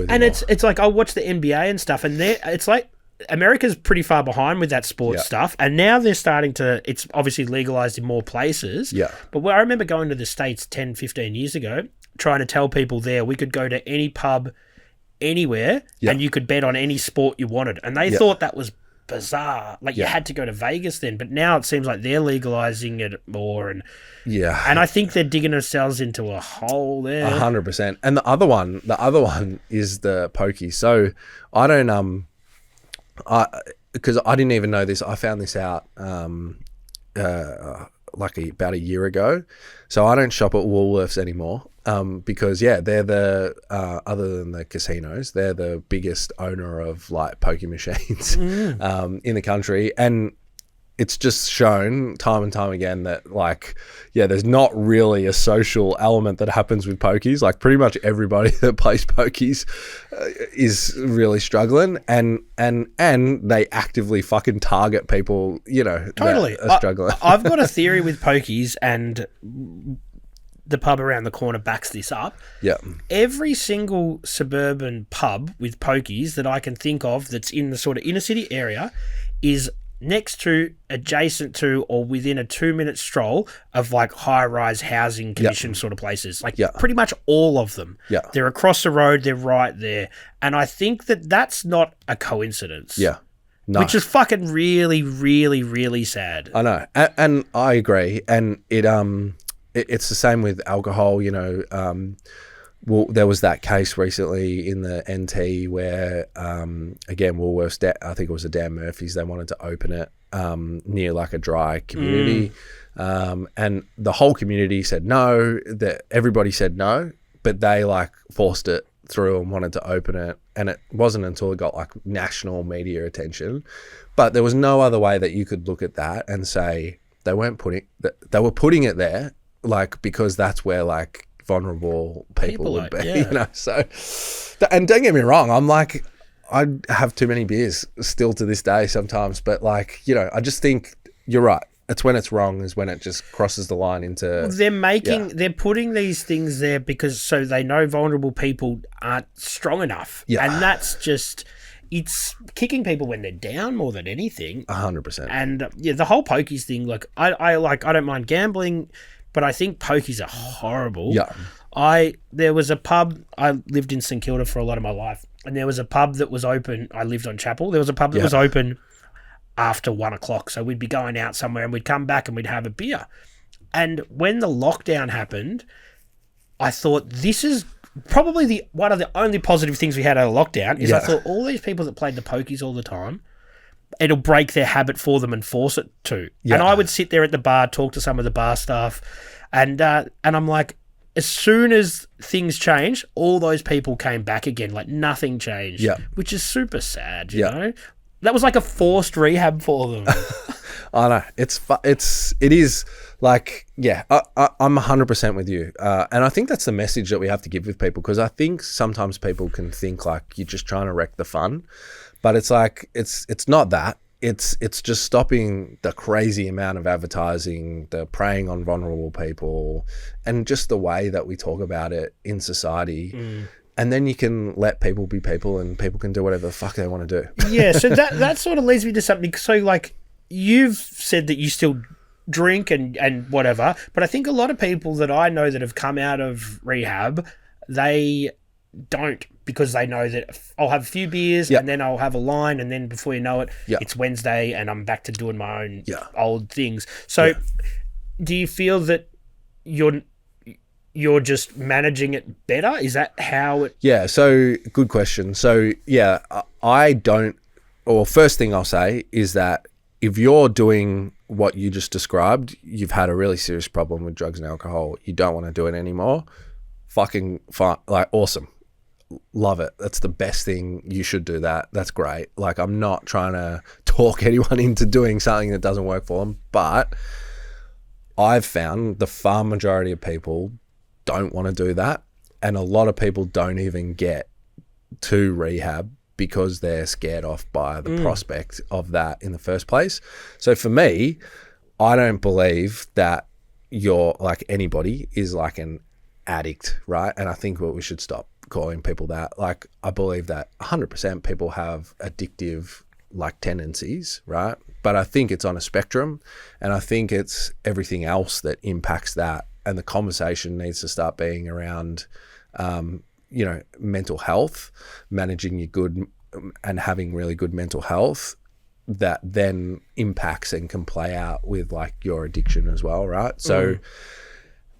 And it's like, I watch the NBA and stuff, and it's like America's pretty far behind with that sports stuff, and now they're starting to, it's obviously legalized in more places. But I remember going to the States 10, 15 years ago, trying to tell people there we could go to any pub anywhere and you could bet on any sport you wanted. And they thought that was bizarre. Like, you had to go to Vegas then, but now it seems like they're legalizing it more, and I think they're digging themselves into a hole there. 100%. And the other one is the pokey. So I don't because I didn't even know this. I found this out like about a year ago. So I don't shop at Woolworths anymore. Because they're the other than the casinos, they're the biggest owner of like poker machines in the country, and it's just shown time and time again that like there's not really a social element that happens with pokies. Like, pretty much everybody that plays pokies is really struggling, and they actively fucking target people, you know, totally that are struggling. I've got a theory with pokies, and the pub around the corner backs this up. Every single suburban pub with pokies that I can think of that's in the sort of inner city area is next to, adjacent to, or within a 2-minute stroll of like high-rise housing commission sort of places. Like, pretty much all of them. They're across the road. They're right there. And I think that that's not a coincidence. No. Which is fucking really, really, really sad. I know. And I agree. And it's the same with alcohol, you know. Well, there was that case recently in the NT where, again, Woolworths, I think it was a Dan Murphy's, they wanted to open it near like a dry community. And the whole community said no, that everybody said no, but they like forced it through and wanted to open it. And it wasn't until it got like national media attention. But there was no other way that you could look at that and say they were putting it there, like, because that's where like vulnerable people would be, you know. So, and don't get me wrong, I'm like, I have too many beers still to this day sometimes, but like, you know, I just think you're right. It's when it's wrong is when it just crosses the line into. They're putting these things there because so they know vulnerable people aren't strong enough, and that's just. It's kicking people when they're down more than anything. 100%. And the whole pokies thing, like I don't mind gambling, but I think pokies are horrible. There was a pub, I lived in St Kilda for a lot of my life, and there was a pub that was open. I lived on Chapel. There was a pub that was open after 1 o'clock. So we'd be going out somewhere and we'd come back and we'd have a beer. And when the lockdown happened, I thought, this is probably one of the only positive things we had out of lockdown is I thought all these people that played the pokies all the time, it'll break their habit for them and force it to. And I would sit there at the bar, talk to some of the bar staff, and I'm like, as soon as things changed, all those people came back again, like nothing changed, which is super sad, you know? That was like a forced rehab for them. I know. It is like, I'm 100% with you. And I think that's the message that we have to give with people, because I think sometimes people can think like you're just trying to wreck the fun, but it's like, it's not that. it's just stopping the crazy amount of advertising, the preying on vulnerable people, and just the way that we talk about it in society. And then you can let people be people, and people can do whatever the fuck they want to do. Yeah, so that sort of leads me to something. So, like, you've said that you still drink and whatever, but I think a lot of people that I know that have come out of rehab, they don't, because they know that I'll have a few beers and then I'll have a line, and then before you know it, it's Wednesday and I'm back to doing my own old things. So do you feel that you're just managing it better? Is that how it... Yeah, so good question. So yeah, I don't, or first thing I'll say is that if you're doing what you just described, you've had a really serious problem with drugs and alcohol, you don't want to do it anymore, fucking fine, like awesome. Love it. That's the best thing. You should do that. That's great. Like, I'm not trying to talk anyone into doing something that doesn't work for them, but I've found the far majority of people don't want to do that. And a lot of people don't even get to rehab because they're scared off by the prospect of that in the first place. So for me, I don't believe that you're like anybody is like an addict, right? And I think what we should stop calling people that. Like, I believe that 100% people have addictive like tendencies, right? But I think it's on a spectrum, and I think it's everything else that impacts that. And the conversation needs to start being around, mental health, managing your good and having really good mental health that then impacts and can play out with like your addiction as well, right? So,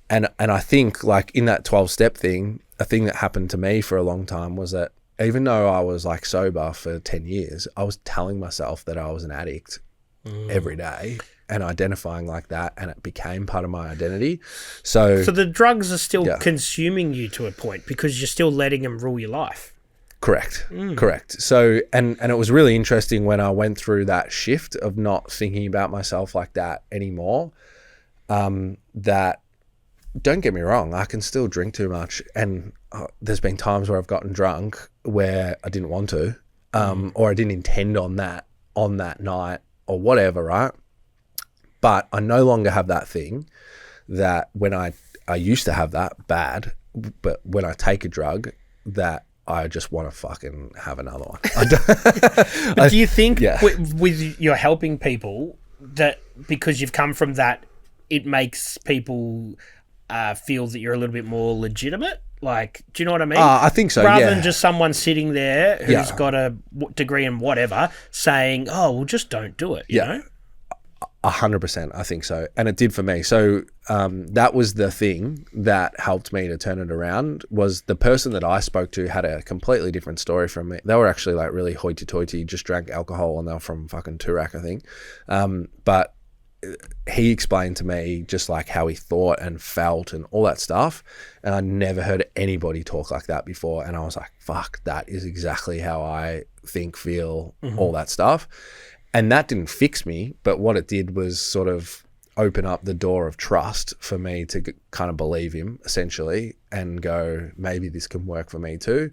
and I think like in that 12-step thing, a thing that happened to me for a long time was that even though I was like sober for 10 years, I was telling myself that I was an addict every day and identifying like that, and it became part of my identity. So the drugs are still consuming you to a point because you're still letting them rule your life. Correct. So, and it was really interesting when I went through that shift of not thinking about myself like that anymore, that, don't get me wrong, I can still drink too much, and there's been times where I've gotten drunk where I didn't want to, or I didn't intend on that night or whatever, right? But I no longer have that thing that when I used to have that bad, but when I take a drug that I just want to fucking have another one. But do you think with you're helping people that because you've come from that, it makes people feel that you're a little bit more legitimate? Like, do you know what I mean? I think so, Rather than just someone sitting there who's got a degree in whatever saying, oh, well, just don't do it, you know? 100%, I think so. And it did for me. So that was the thing that helped me to turn it around, was the person that I spoke to had a completely different story from me. They were actually like really hoity-toity, just drank alcohol, and they were from fucking Toorak, I think. But he explained to me just like how he thought and felt and all that stuff. And I never heard anybody talk like that before. And I was like, fuck, that is exactly how I think, feel, all that stuff. And that didn't fix me, but what it did was sort of open up the door of trust for me to kind of believe him, essentially, and go, maybe this can work for me too.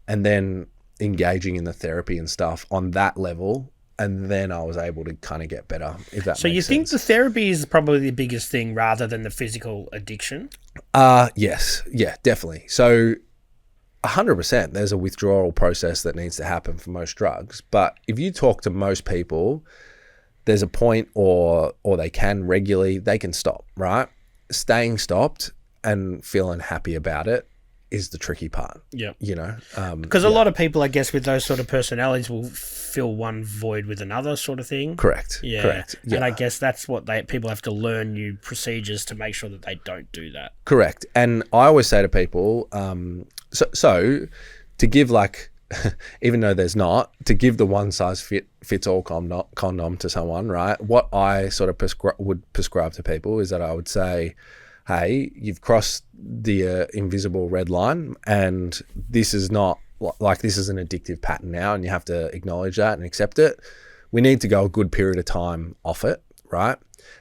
And then engaging in the therapy and stuff on that level, and then I was able to kind of get better, if that makes sense. So you think the therapy is probably the biggest thing rather than the physical addiction? Yes. Yeah, definitely. So 100%, there's a withdrawal process that needs to happen for most drugs. But if you talk to most people, there's a point or they can regularly, they can stop, right? Staying stopped and feeling happy about it is the tricky part. Yeah. You know? Because a lot of people, I guess, with those sort of personalities will fill one void with another sort of thing. Correct. Yeah. Correct. Yeah. And I guess that's what people have to learn, new procedures to make sure that they don't do that. Correct. And I always say to people, so to give like, even though there's not, to give the one size fits all condom to someone, right? What I sort of would prescribe to people is that I would say, hey, you've crossed the invisible red line, and this is not like, this is an addictive pattern now, and you have to acknowledge that and accept it. We need to go a good period of time off it, right?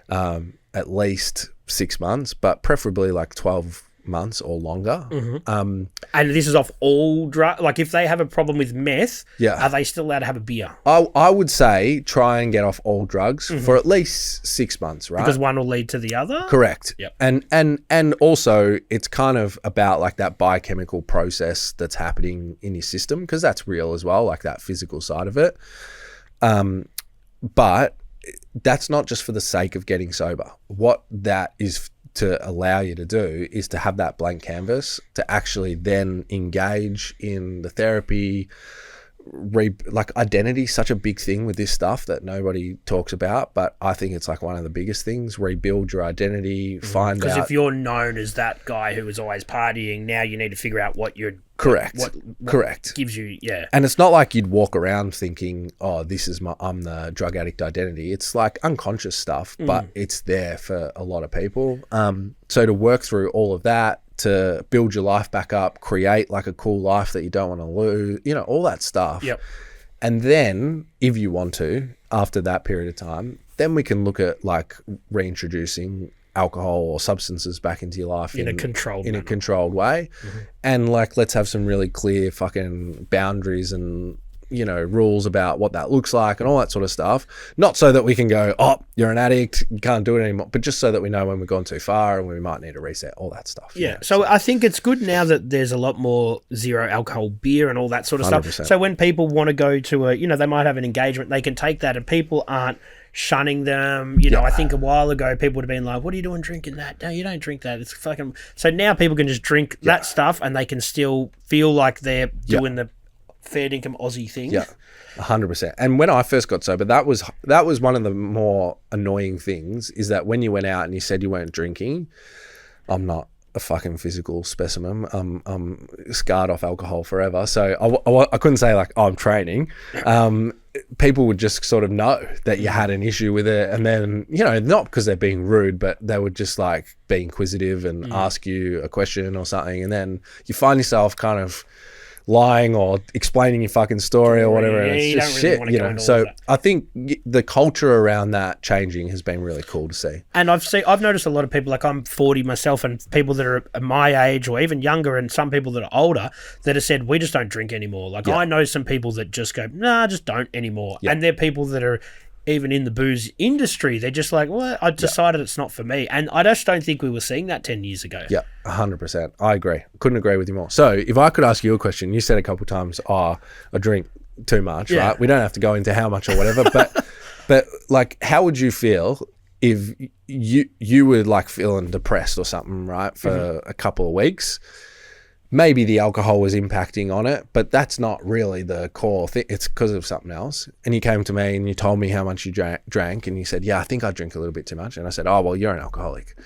At least 6 months, but preferably like 12 months or longer. And this is off all drugs. Like if they have a problem with meth, Yeah. are they still allowed to have a beer? I would say try and get off all drugs for at least 6 months, right? Because one will lead to the other? Correct. Yep. And also it's kind of about like that biochemical process that's happening in your system, because that's real as well, like that physical side of it. But that's not just for the sake of getting sober. What that is to allow you to do is to have that blank canvas to actually then engage in the therapy. Like identity is such a big thing with this stuff that nobody talks about, but I think it's like one of the biggest things. Rebuild your identity, find out. Because if you're known as that guy who was always partying, now you need to figure out what you're... Correct. What Correct. gives you... Yeah. And it's not like you'd walk around thinking, oh, I'm the drug addict identity. It's like unconscious stuff, but it's there for a lot of people. So to work through all of that, to build your life back up, create like a cool life that you don't want to lose, all that stuff. Yep. And then if you want to, after that period of time, then we can look at like reintroducing alcohol or substances back into your life In a controlled way. And like, let's have some really clear fucking boundaries and, rules about what that looks like and all that sort of stuff. Not so that we can go, oh, you're an addict, you can't do it anymore, but just so that we know when we've gone too far and we might need to reset, all that stuff. Yeah. So I think it's good now that there's a lot more zero alcohol beer and all that sort of 100%. stuff. So when people want to go to they might have an engagement, they can take that and people aren't shunning them. I think a while ago people would have been like, what are you doing drinking that? No, you don't drink that. It's fucking... So now people can just drink that stuff and they can still feel like they're doing the fair income Aussie thing. Yeah, 100%. And when I first got sober, that was one of the more annoying things, is that when you went out and you said you weren't drinking, I'm not a fucking physical specimen. I'm scarred off alcohol forever. So I couldn't say like, oh, I'm training. People would just sort of know that you had an issue with it. And then, not because they're being rude, but they would just like be inquisitive and ask you a question or something. And then you find yourself kind of lying or explaining your fucking story or whatever. And it's just shit, So I think the culture around that changing has been really cool to see. And I've noticed a lot of people, like I'm 40 myself, and people that are my age or even younger, and some people that are older that have said, we just don't drink anymore. Like I know some people that just go, nah, just don't anymore. And they're people that are even in the booze industry. They're just like, well, I decided it's not for me. And I just don't think we were seeing that 10 years ago. Yeah, 100%. I agree. Couldn't agree with you more. So if I could ask you a question, you said a couple of times, I drink too much, right? We don't have to go into how much or whatever, but like, how would you feel if you were like feeling depressed or something, right, for a couple of weeks? Maybe the alcohol was impacting on it, but that's not really the core thing. It's because of something else. And you came to me and you told me how much you drank, and you said, yeah, I think I drink a little bit too much. And I said, oh, well, you're an alcoholic,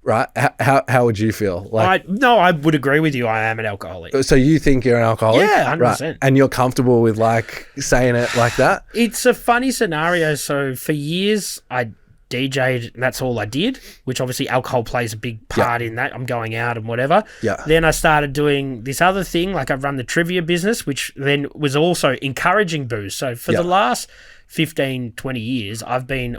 right? How would you feel? Like, I would agree with you. I am an alcoholic. So you think you're an alcoholic? Yeah, 100%. Right? And you're comfortable with like saying it like that? It's a funny scenario. So for years, I DJ'd, and that's all I did, which obviously alcohol plays a big part in that. I'm going out and whatever. Yeah. Then I started doing this other thing, like I've run the trivia business, which then was also encouraging booze. So for the last 15, 20 years, I've been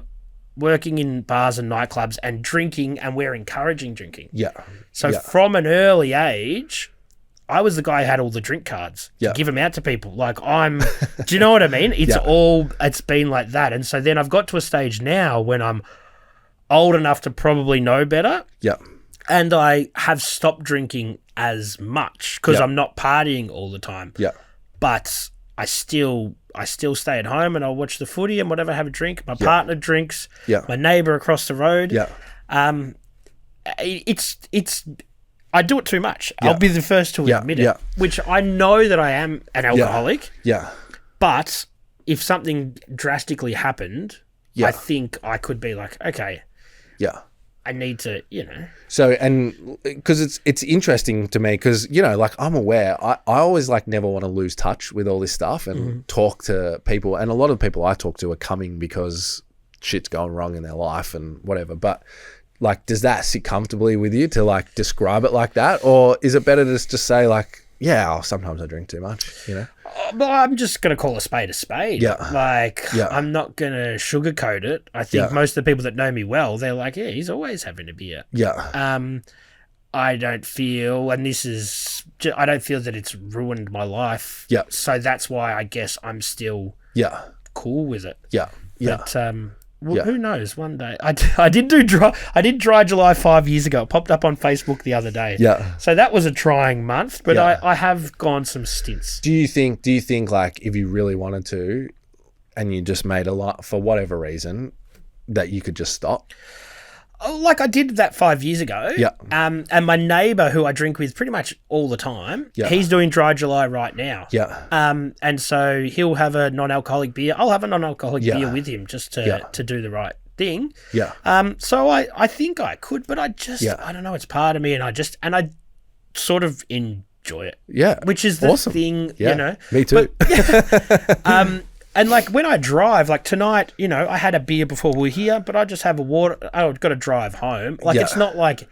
working in bars and nightclubs and drinking, and we're encouraging drinking. Yeah. So from an early age, I was the guy who had all the drink cards to give them out to people. Like do you know what I mean? It's been like that. And so then I've got to a stage now when I'm old enough to probably know better. Yeah. And I have stopped drinking as much because I'm not partying all the time. Yeah. But I still stay at home and I'll watch the footy and whatever, have a drink. My partner drinks. Yeah. My neighbour across the road. Yeah. I do it too much. I'll be the first to admit it, which I know that I am an alcoholic. Yeah. But if something drastically happened, I think I could be like, okay. Yeah. I need to, So, and because it's interesting to me because, like I'm aware, I always like never want to lose touch with all this stuff and talk to people. And a lot of the people I talk to are coming because shit's going wrong in their life and whatever. But like, does that sit comfortably with you to like describe it like that? Or is it better to just say like, sometimes I drink too much, Well, I'm just going to call a spade a spade. Yeah. I'm not going to sugarcoat it. I think most of the people that know me well, they're like, yeah, he's always having a beer. Yeah. I don't feel, and this is, I don't feel that it's ruined my life. Yeah. So that's why I guess I'm still cool with it. Yeah. But who knows? One day, I did dry July 5 years ago. It popped up on Facebook the other day. Yeah. So that was a trying month, but I have gone some stints. Do you think like if you really wanted to, and you just made a lot for whatever reason, that you could just stop? Like I did that 5 years ago. Yeah. And my neighbour, who I drink with pretty much all the time, Yeah. he's doing dry July right now. Yeah. And so he'll have a non-alcoholic beer. I'll have a non-alcoholic Yeah. beer with him just to do the right thing. Yeah. So I think I could, but I just I don't know. It's part of me, and I sort of enjoy it. Yeah. Which is the awesome. thing, Yeah. you know. Me too. But, and like when I drive, like tonight, you know, I had a beer before we were here, but I just have a water. I've got to drive home. Like it's not like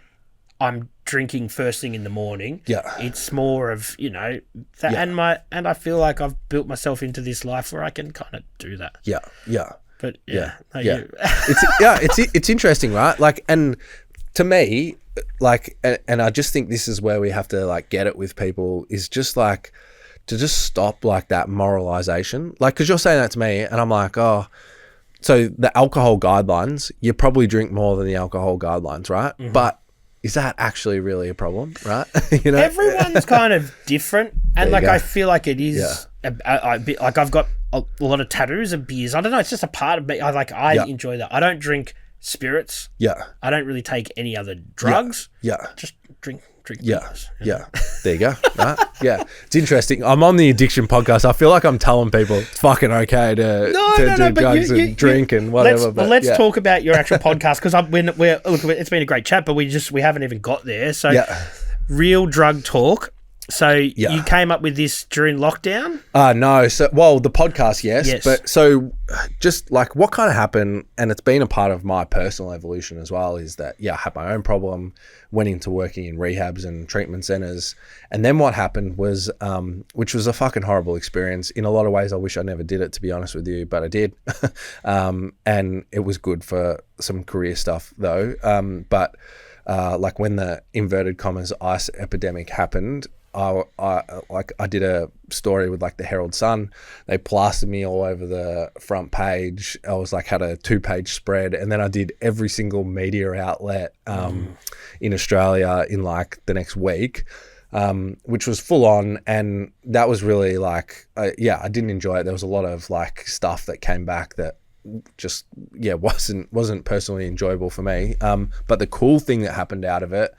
I'm drinking first thing in the morning. Yeah. It's more of, you know, that, and I feel like I've built myself into this life where I can kind of do that. Yeah. Yeah. But It's interesting, right? Like, and to me, like, and I just think this is where we have to like get it with people, is just like to just stop like that moralization. Like, because you're saying that to me, and I'm like, oh, so the alcohol guidelines, you probably drink more than the alcohol guidelines, right? Mm-hmm. But is that actually really a problem, right? You know, everyone's kind of different, and like go. I feel like it is. Like I've got a lot of tattoos and beers. I don't know. It's just a part of me. I enjoy that. I don't drink spirits. Yeah. I don't really take any other drugs. Yeah. Just drink Yeah. beers. Yeah. There you go. Right? Yeah. It's interesting. I'm on the addiction podcast. I feel like I'm telling people it's fucking okay to do drugs and drink and whatever. Let's talk about your actual podcast, because it's been a great chat, but we haven't even got there. So real drug talk. So you came up with this during lockdown? No. So, the podcast, yes. But so just like what kind of happened, and it's been a part of my personal evolution as well, is that, I had my own problem, went into working in rehabs and treatment centers. And then what happened was, which was a fucking horrible experience. In a lot of ways, I wish I never did it, to be honest with you, but I did. And it was good for some career stuff though. But like when the inverted commas ice epidemic happened, I did a story with like the Herald Sun. They plastered me all over the front page. I was like, had a 2-page spread, and then I did every single media outlet in Australia in like the next week, which was full on. And that was really like, I didn't enjoy it. There was a lot of like stuff that came back that just wasn't personally enjoyable for me. But the cool thing that happened out of it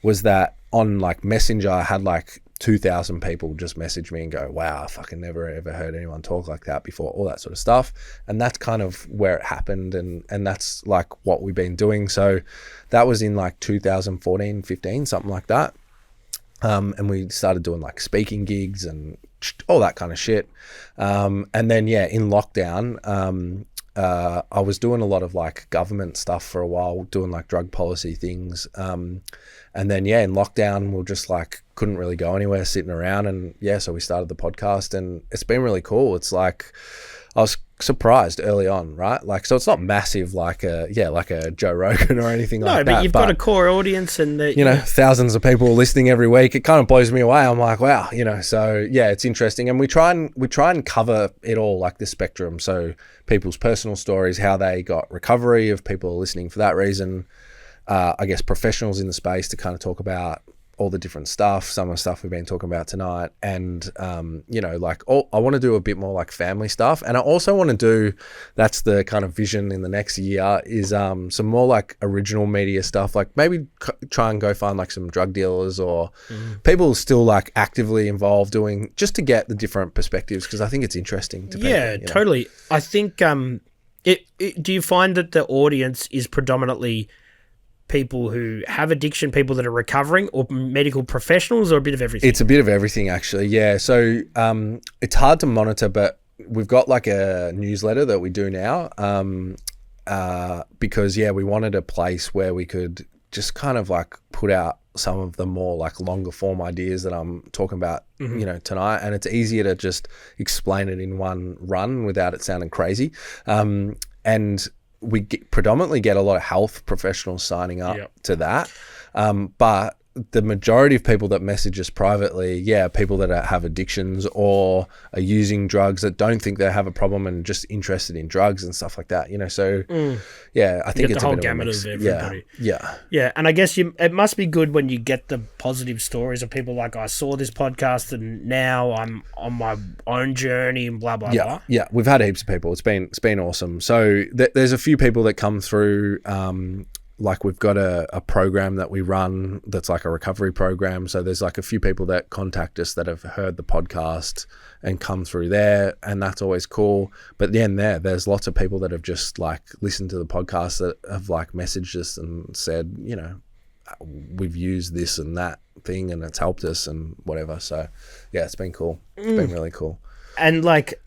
was that on like Messenger, I had like 2,000 people just message me and go, wow, I fucking never ever heard anyone talk like that before, all that sort of stuff. And that's kind of where it happened. And that's like what we've been doing. So that was in like 2014, 15, something like that. And we started doing like speaking gigs and all that kind of shit. And then, in lockdown, I was doing a lot of like government stuff for a while, doing like drug policy things. And then, in lockdown, we just like couldn't really go anywhere, sitting around. And so we started the podcast, and it's been really cool. It's like, I was surprised early on, right? Like, so it's not massive like a Joe Rogan or anything like that. No, but you've got a core audience, and thousands of people listening every week. It kind of blows me away. I'm like, wow, so it's interesting. And we try and cover it all, like the spectrum. So people's personal stories, how they got recovery, of people listening for that reason. I guess professionals in the space to kind of talk about all the different stuff, some of the stuff we've been talking about tonight. And, I want to do a bit more like family stuff. And I also want to do, that's the kind of vision in the next year, is some more like original media stuff, like maybe try and go find like some drug dealers or people still like actively involved doing, just to get the different perspectives, because I think it's interesting to people. Yeah, totally. I think, do you find that the audience is predominantly people who have addiction, people that are recovering, or medical professionals, or a bit of everything? It's a bit of everything, actually. Yeah. So it's hard to monitor, but we've got like a newsletter that we do now because, we wanted a place where we could just kind of like put out some of the more like longer form ideas that I'm talking about, tonight. And it's easier to just explain it in one run without it sounding crazy. And we predominantly get a lot of health professionals signing up to that. But the majority of people that message us privately, people that have addictions or are using drugs that don't think they have a problem and just interested in drugs and stuff like that, so I think it's the whole a bit gamut of a mix. of everybody. Yeah. And I guess it must be good when you get the positive stories of people like, I saw this podcast and now I'm on my own journey and blah blah blah. Yeah, we've had heaps of people. It's been awesome. So there's a few people that come through. Like we've got a program that we run that's like a recovery program. So there's like a few people that contact us that have heard the podcast and come through there, and that's always cool. But then there's lots of people that have just like listened to the podcast that have like messaged us and said, we've used this and that thing and it's helped us and whatever. So yeah, it's been cool. It's been really cool. And like,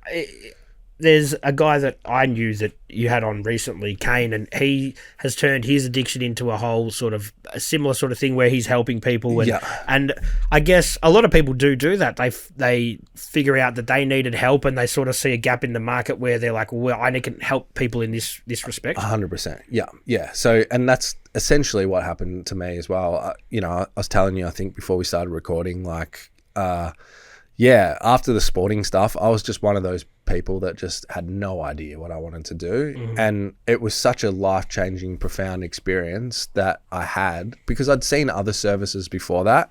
there's a guy that I knew that you had on recently, Kane, and he has turned his addiction into a whole sort of a similar sort of thing where he's helping people. And I guess a lot of people do that. They figure out that they needed help and they sort of see a gap in the market where they're like, well, I can help people in this respect. 100%. Yeah. So, and that's essentially what happened to me as well. I was telling you, I think before we started recording, like, after the sporting stuff, I was just one of those people that just had no idea what I wanted to do. And it was such a life-changing, profound experience that I had, because I'd seen other services before that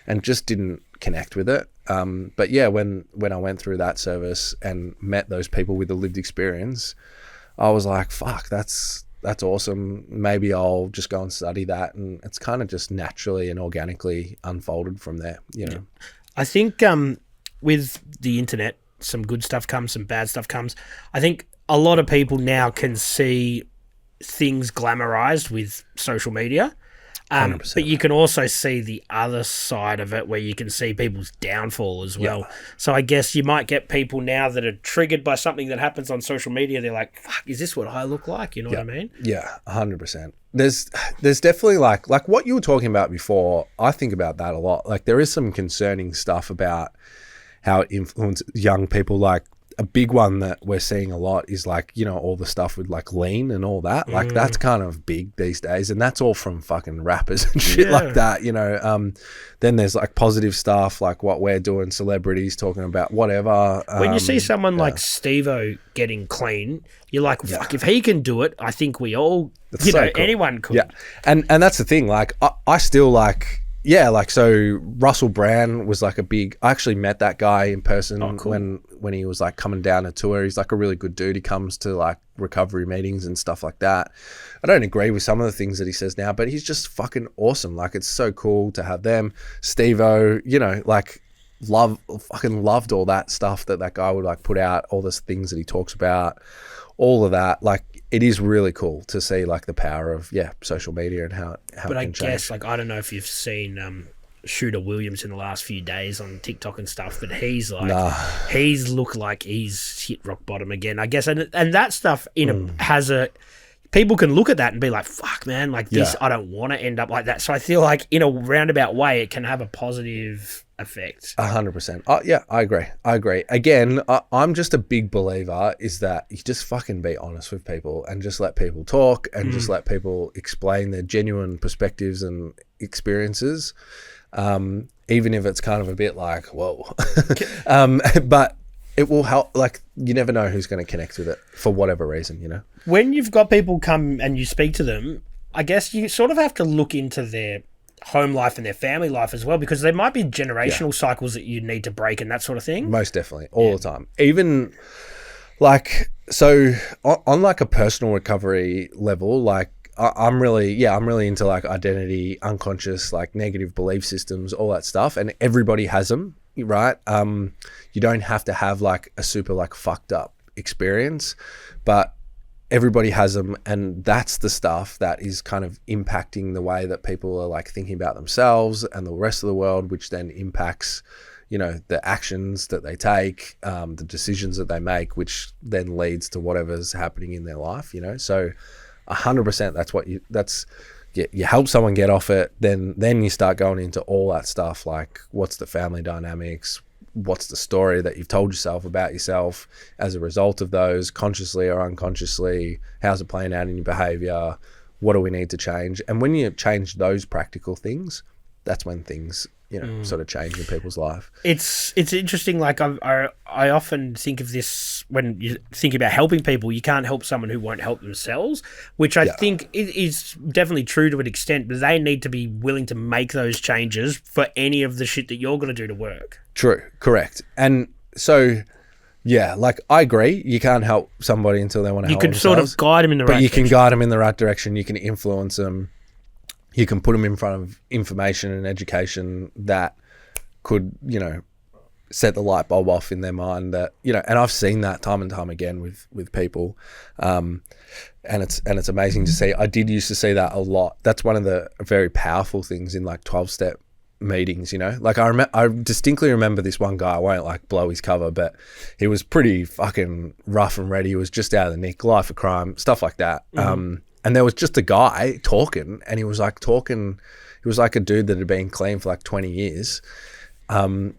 and just didn't connect with it. But yeah, when I went through that service and met those people with the lived experience, I was like, fuck, that's awesome. Maybe I'll just go and study that. And it's kind of just naturally and organically unfolded from there, Yeah. I think with the internet, some good stuff comes, some bad stuff comes. I think a lot of people now can see things glamorized with social media. But you can also see the other side of it where you can see people's downfall as well. So I guess you might get people now that are triggered by something that happens on social media. They're like, fuck, is this what I look like? You know what I mean? Yeah, 100%. There's definitely like what you were talking about before. I think about that a lot. Like there is some concerning stuff about how it influences young people. Like a big one that we're seeing a lot is like, all the stuff with like lean and all that. Like that's kind of big these days, and that's all from fucking rappers and shit like that, Then there's like positive stuff like what we're doing, celebrities talking about whatever. When you see someone like Steve-O getting clean, you're like, fuck, if he can do it, I think we all, cool. Anyone could. Yeah. And that's the thing, like I still like, so Russell Brand was like I actually met that guy in person when he was like coming down a tour. He's like a really good dude. He comes to like recovery meetings and stuff like that. I don't agree with some of the things that he says now, but he's just fucking awesome. Like it's so cool to have them. Steve-O, like fucking loved all that stuff that guy would like put out, all the things that he talks about, all of that. Like it is really cool to see like the power of social media and how but it I can guess change. like I don't know if you've seen Shooter Williams in the last few days on TikTok and stuff, but he's like he's looked like he's hit rock bottom again, I guess, and that stuff has a people can look at that and be like, fuck man, like this, I don't want to end up like that. So I feel like in a roundabout way it can have a positive effect. 100%. I agree. Again, I'm just a big believer is that you just fucking be honest with people and just let people talk and just let people explain their genuine perspectives and experiences, even if it's kind of a bit like, whoa. But it will help. Like you never know who's going to connect with it for whatever reason, When you've got people come and you speak to them, I guess you sort of have to look into their home life and their family life as well, because there might be generational cycles that you need to break and that sort of thing. Most definitely, all the time. Even like, so on like a personal recovery level, like I'm really into like identity, unconscious, like negative belief systems, all that stuff, and everybody has them, right? You don't have to have like a super like fucked up experience, but everybody has them, and that's the stuff that is kind of impacting the way that people are like thinking about themselves and the rest of the world, which then impacts, the actions that they take, the decisions that they make, which then leads to whatever's happening in their life, So 100% you help someone get off it, then you start going into all that stuff, like what's the family dynamics, what's the story that you've told yourself about yourself as a result of those, consciously or unconsciously, how's it playing out in your behavior, what do we need to change? And when you change those practical things, that's when things, sort of change in people's life. It's interesting. Like I often think of this when you think about helping people. You can't help someone who won't help themselves, which I think is definitely true to an extent. But they need to be willing to make those changes for any of the shit that you're going to do to work. True, correct. And so, yeah, like I agree. You can't help somebody until they want to help themselves. You can sort of guide them in the right direction. But you can guide them in the right direction. You can influence them. You can put them in front of information and education that could, set the light bulb off in their mind that, and I've seen that time and time again with people. And it's amazing to see. I did used to see that a lot. That's one of the very powerful things in like 12-step meetings, like I distinctly remember this one guy. I won't like blow his cover, but he was pretty fucking rough and ready. He was just out of the nick, life of crime, stuff like that. And there was just a guy talking, and he was like a dude that had been clean for like 20 years. And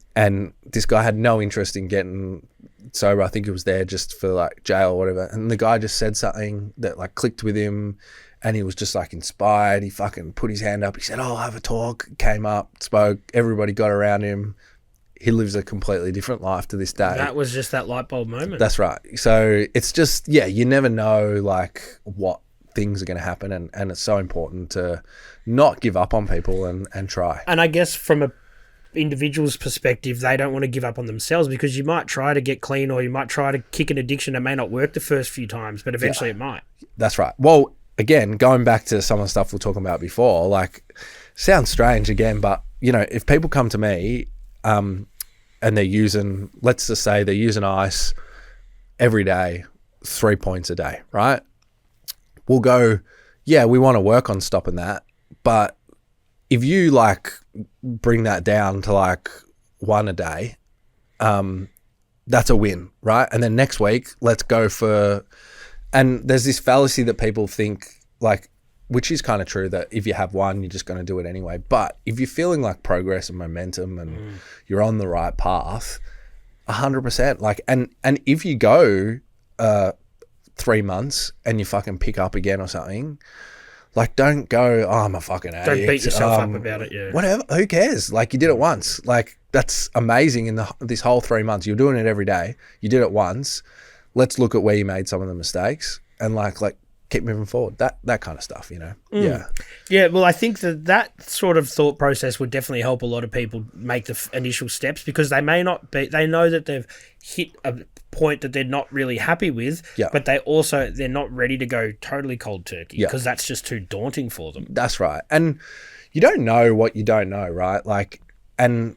this guy had no interest in getting sober. I think he was there just for like jail or whatever. And the guy just said something that like clicked with him, and he was just like inspired. He fucking put his hand up. He said, "Oh, I'll have a talk." Came up, spoke. Everybody got around him. He lives a completely different life to this day. That was just that light bulb moment. That's right. So it's just, you never know like what things are going to happen, and it's so important to not give up on people and try. And I guess from a individual's perspective, they don't want to give up on themselves, because you might try to get clean, or you might try to kick an addiction. It may not work the first few times, but eventually it might. That's right. Well, again, going back to some of the stuff we were talking about before, like, sounds strange again, but if people come to me and they're using, let's just say they're using ice every day, 3 points a day, right? We'll go, we want to work on stopping that. But if you like bring that down to like 1 a day, that's a win, right? And then next week, let's go for, and there's this fallacy that people think like, which is kind of true, that if you have one, you're just going to do it anyway. But if you're feeling like progress and momentum and you're on the right path, 100%, like, and if you go, 3 months and you fucking pick up again or something, like, don't go, "Oh, I'm a fucking addict." Don't beat yourself up about it. Yeah, whatever, who cares? Like, you did it once. Like, that's amazing. In this whole 3 months, you're doing it every day, you did it once. Let's look at where you made some of the mistakes and like keep moving forward. That kind of stuff, yeah. Well, I think that sort of thought process would definitely help a lot of people make the initial steps, because they may not be, they know that they've hit a point that they're not really happy with, but they're not ready to go totally cold turkey, because that's just too daunting for them. That's right. And you don't know what you don't know, right? Like, and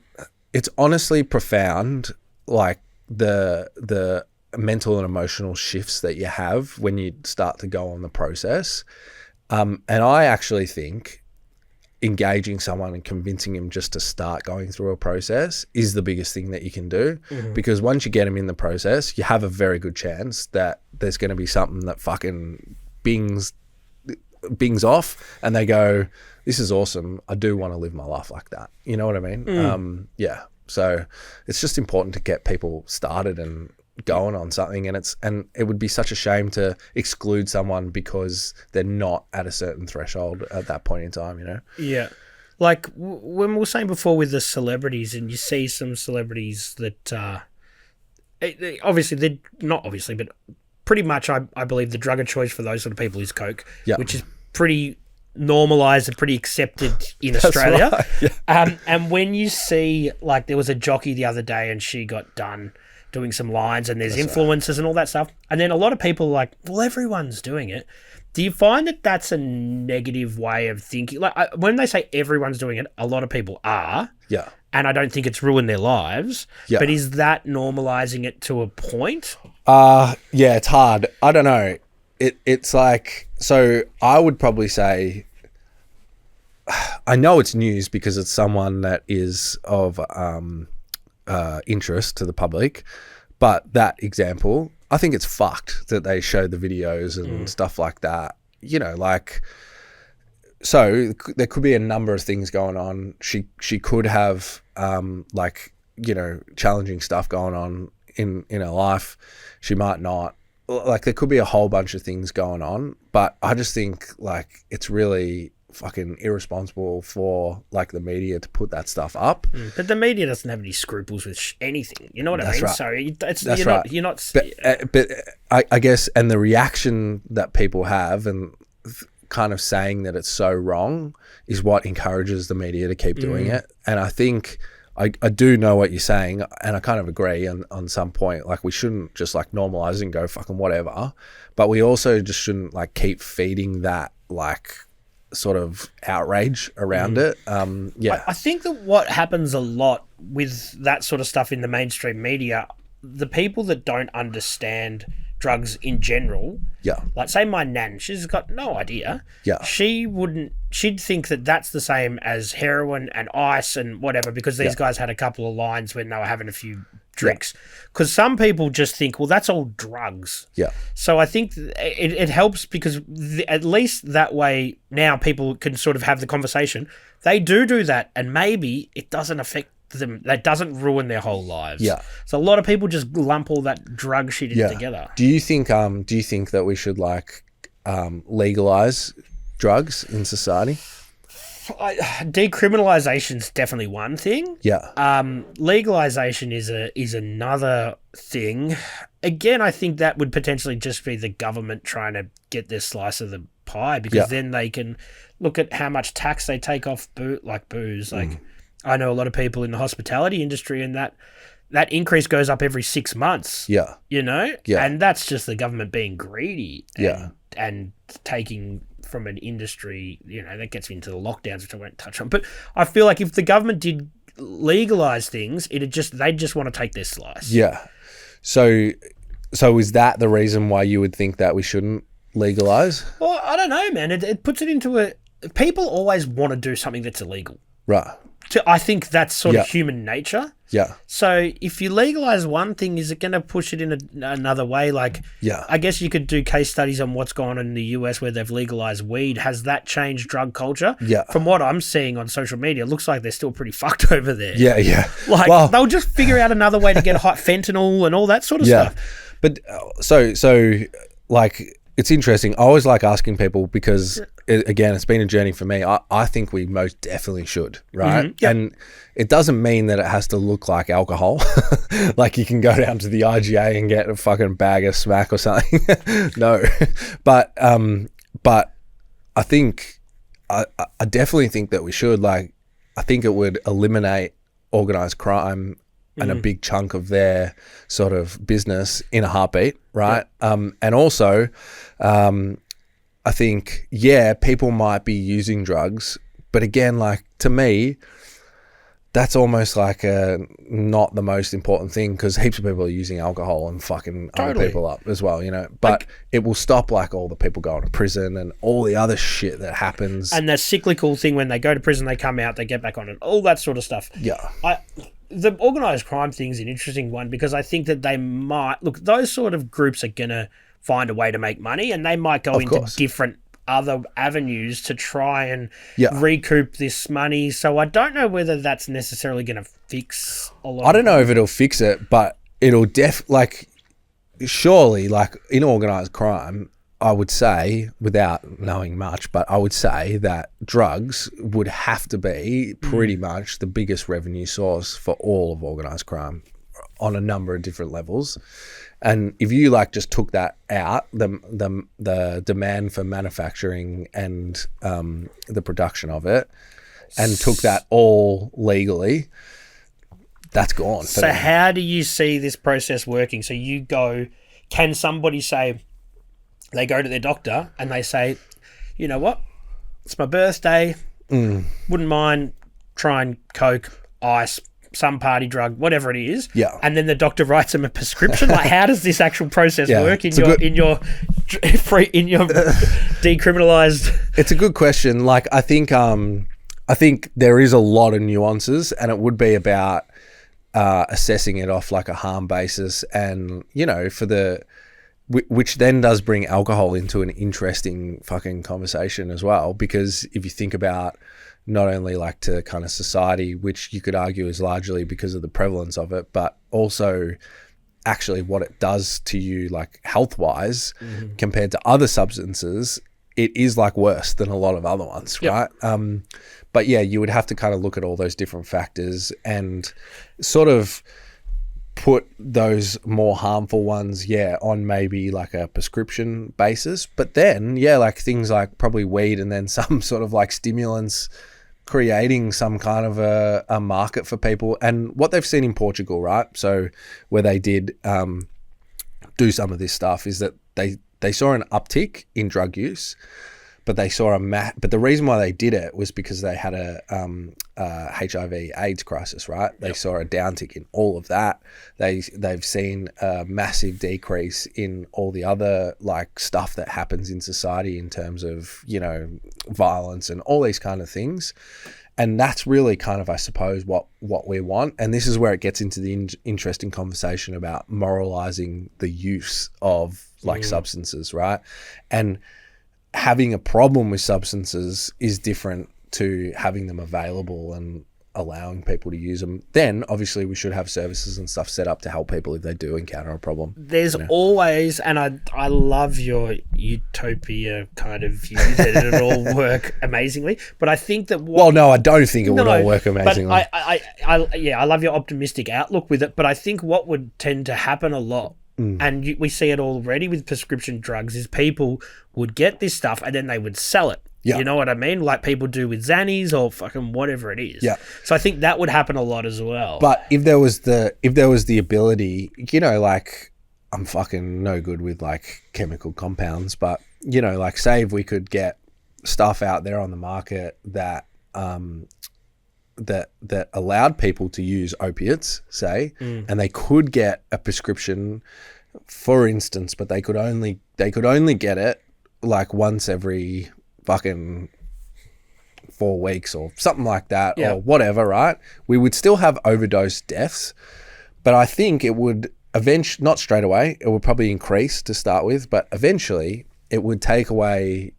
it's honestly profound, like the mental and emotional shifts that you have when you start to go on the process. And I actually think engaging someone and convincing him just to start going through a process is the biggest thing that you can do, because once you get them in the process, you have a very good chance that there's going to be something that fucking bings off and they go, "This is awesome. I do want to live my life like that." You know what I mean? So it's just important to get people started and going on something, and it would be such a shame to exclude someone because they're not at a certain threshold at that point in time, Yeah. Like when we were saying before with the celebrities, and you see some celebrities that obviously they're not obviously, but pretty much I believe the drug of choice for those sort of people is coke, which is pretty normalized and pretty accepted in Australia. Right. And when you see, like, there was a jockey the other day and she got done doing some lines, and there's influencers and all that stuff, and then a lot of people are like, well, everyone's doing it. Do you find that that's a negative way of thinking? Like, when they say everyone's doing it, a lot of people are, and I don't think it's ruined their lives, but is that normalizing it to a point? It's hard. I don't know. It's like, so I would probably say, I know it's news because it's someone that is of interest to the public, but that example, I think it's fucked that they show the videos and stuff like that, like, so there could be a number of things going on. She could have challenging stuff going on in her life. She might not. Like, there could be a whole bunch of things going on, but I just think, like, it's really fucking irresponsible for like the media to put that stuff up. But the media doesn't have any scruples with anything. You know what I mean? Right. So it's That's you're right. not. You're not. But I guess, and the reaction that people have and kind of saying that it's so wrong is what encourages the media to keep doing it. And I think I do know what you're saying, and I kind of agree on some point. Like, we shouldn't just like normalize and go fucking whatever, but we also just shouldn't like keep feeding that like sort of outrage around it. I think that what happens a lot with that sort of stuff in the mainstream media, the people that don't understand drugs in general, like say my nan, she's got no idea. She'd think that that's the same as heroin and ice and whatever, because these guys had a couple of lines when they were having a few drinks. Because some people just think, well, that's all drugs. So I think it helps because at least that way now people can sort of have the conversation. They do that, and maybe it doesn't affect them. That doesn't ruin their whole lives. So a lot of people just lump all that drug shit in together. Do you think that we should like legalize drugs in society? Decriminalization's definitely one thing. Legalization is another thing. Again, I think that would potentially just be the government trying to get their slice of the pie, because then they can look at how much tax they take off booze. Like, I know a lot of people in the hospitality industry, and that increase goes up every 6 months. You know? And that's just the government being greedy and taking from an industry, you know, that gets into the lockdowns, which I won't touch on. But I feel like if the government did legalize things, they'd just want to take their slice. So is that the reason why you would think that we shouldn't legalize? Well, I don't know, man. It puts it into people always want to do something that's illegal. Right. I think that's sort of human nature. Yeah. So if you legalize one thing, is it going to push it in another way? Like, I guess you could do case studies on what's gone on in the US where they've legalized weed. Has that changed drug culture? Yeah. From what I'm seeing on social media, it looks like they're still pretty fucked over there. Yeah, yeah. Like, they'll just figure out another way to get hot fentanyl and all that sort of stuff. But so like, it's interesting. I always like asking people because, again, it's been a journey for me. I think we most definitely should, right? Mm-hmm. Yep. And it doesn't mean that it has to look like alcohol. Like, you can go down to the IGA and get a fucking bag of smack or something. No. But I think, I definitely think that we should. Like, I think it would eliminate organised crime and a big chunk of their sort of business in a heartbeat, right? And also, I think, people might be using drugs, but again, like, to me, that's almost like not the most important thing, because heaps of people are using alcohol and fucking other people up as well, you know. But it will stop like all the people going to prison and all the other shit that happens. And that cyclical thing, when they go to prison, they come out, they get back on it, all that sort of stuff. The organised crime thing is an interesting one, because I think that they might look, those sort of groups are going to find a way to make money, and they might go into different other avenues to try and recoup this money. So I don't know whether that's necessarily going to fix a lot. I don't know if it'll fix it, but it'll surely, like, in organised crime, I would say, without knowing much, but I would say that drugs would have to be pretty much the biggest revenue source for all of organised crime on a number of different levels. And if you like just took that out, the demand for manufacturing and the production of it, and took that all legally, that's gone. So how do you see this process working? So you go, can somebody say, they go to their doctor and they say, you know what, it's my birthday, wouldn't mind trying coke, ice, some party drug, whatever it is. And then the doctor writes them a prescription. Like, how does this actual process work in your decriminalized? It's a good question. Like, I think there is a lot of nuances, and it would be about assessing it off like a harm basis, and, you know, which then does bring alcohol into an interesting fucking conversation as well, because if you think about not only like to kind of society, which you could argue is largely because of the prevalence of it, but also actually what it does to you, like, health-wise, compared to other substances, it is like worse than a lot of other ones, right? But yeah, you would have to kind of look at all those different factors and sort of put those more harmful ones, on maybe like a prescription basis. But then, like things like probably weed and then some sort of like stimulants, creating some kind of a market for people. And what they've seen in Portugal, right? So where they did do some of this stuff is that they saw an uptick in drug use, but they saw but the reason why they did it was because they had a HIV/AIDS crisis, right? They saw a downtick in all of that. They've seen a massive decrease in all the other like stuff that happens in society in terms of, violence and all these kind of things. And that's really kind of, I suppose, what we want. And this is where it gets into the interesting conversation about moralizing the use of like substances, right? And having a problem with substances is different to having them available and allowing people to use them. Then obviously we should have services and stuff set up to help people if they do encounter a problem. There's always, and I love your utopia kind of view that it'll all work amazingly, but I think that no, I don't think it would all work amazingly. But I love your optimistic outlook with it, but I think what would tend to happen a lot, and we see it already with prescription drugs, is people would get this stuff and then they would sell it. You know what I mean? Like people do with Xannies or fucking whatever it is. Yeah. So I think that would happen a lot as well. But if there was the ability, like I'm fucking no good with like chemical compounds, but like say if we could get stuff out there on the market that that allowed people to use opiates, say, and they could get a prescription, for instance, but they could only get it like once every fucking 4 weeks or something like that, or whatever, right? We would still have overdose deaths, but I think it would eventually, not straight away, it would probably increase to start with, but eventually it would take away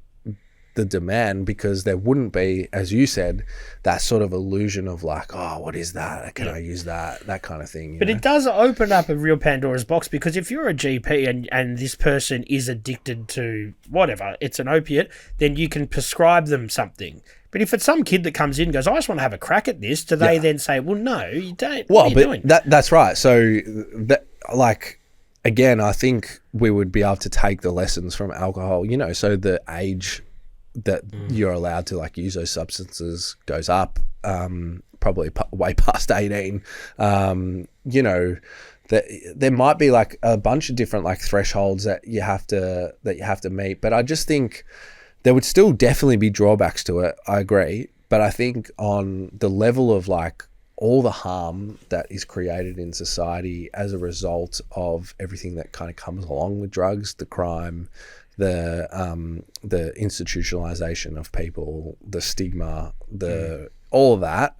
the demand because there wouldn't be, as you said, that sort of illusion of like, oh, what is that? Can I use that? That kind of thing. But it does open up a real Pandora's box, because if you're a GP and this person is addicted to whatever, it's an opiate, then you can prescribe them something. But if it's some kid that comes in and goes, I just want to have a crack at this, do they then say, well, no, you don't? Well, what are you doing? That's right. So that, like, again, I think we would be able to take the lessons from alcohol, so the age that you're allowed to like use those substances goes up, probably way past 18. That there might be like a bunch of different like thresholds that you have to meet. But I just think there would still definitely be drawbacks to it. I agree. But I think on the level of like all the harm that is created in society as a result of everything that kind of comes along with drugs, the crime, the institutionalization of people, the stigma, all of that,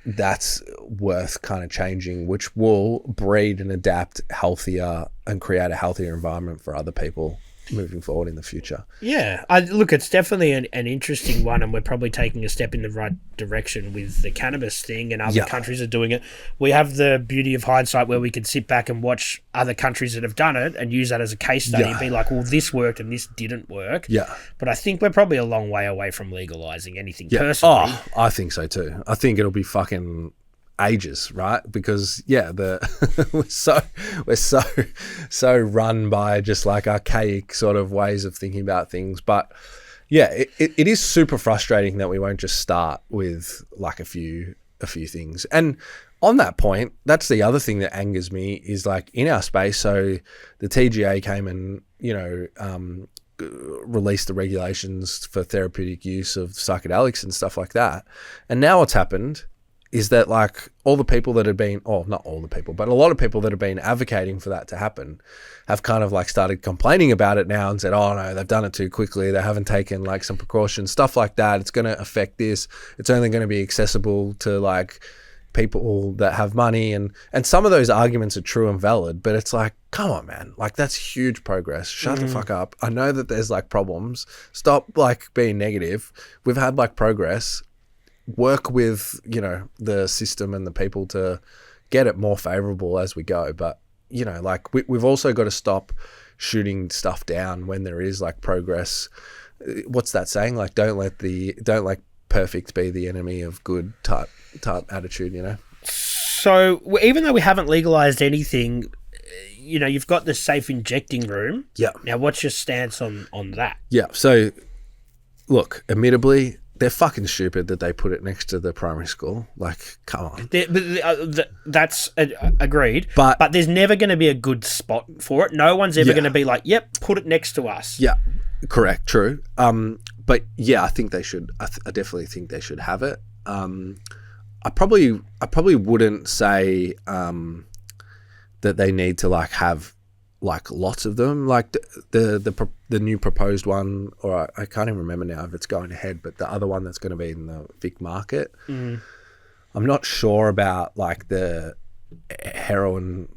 that's worth kind of changing, which will breed and adapt healthier and create a healthier environment for other people moving forward in the future. Yeah, look, it's definitely an interesting one, and we're probably taking a step in the right direction with the cannabis thing, and other countries are doing it. We have the beauty of hindsight where we can sit back and watch other countries that have done it and use that as a case study and be like, well, this worked and this didn't work. Yeah. But I think we're probably a long way away from legalizing anything personally. Oh, I think so too. I think it'll be fucking ages, right? Because we're so run by just like archaic sort of ways of thinking about things. But yeah, it is super frustrating that we won't just start with like a few things. And on that point, that's the other thing that angers me is like in our space. So the TGA came and released the regulations for therapeutic use of psychedelics and stuff like that. And now what's happened is that like all the people that have been, not all the people, but a lot of people that have been advocating for that to happen have kind of like started complaining about it now and said, oh no, they've done it too quickly. They haven't taken like some precautions, stuff like that. It's going to affect this. It's only going to be accessible to like people that have money. And some of those arguments are true and valid, but it's like, come on, man. Like that's huge progress. Shut the fuck up. I know that there's like problems. Stop like being negative. We've had like progress. Work with the system and the people to get it more favorable as we go, but like we've also got to stop shooting stuff down when there is like progress what's that saying? Like, don't let perfect be the enemy of good type attitude, you know? So even though we haven't legalized anything, you know, you've got the safe injecting room. Yeah. Now, what's your stance on that? Yeah. So, look, admittedly, they're fucking stupid that they put it next to the primary school. Like, come on. That's agreed. But there's never going to be a good spot for it. No one's ever going to be like, yep, put it next to us. Yeah, correct, true. But yeah, I think they should. I definitely think they should have it. I probably wouldn't say that they need to like have like lots of them, like the new proposed one, or I can't even remember now if it's going ahead, but the other one that's going to be in the Vic market. I'm not sure about like the heroin,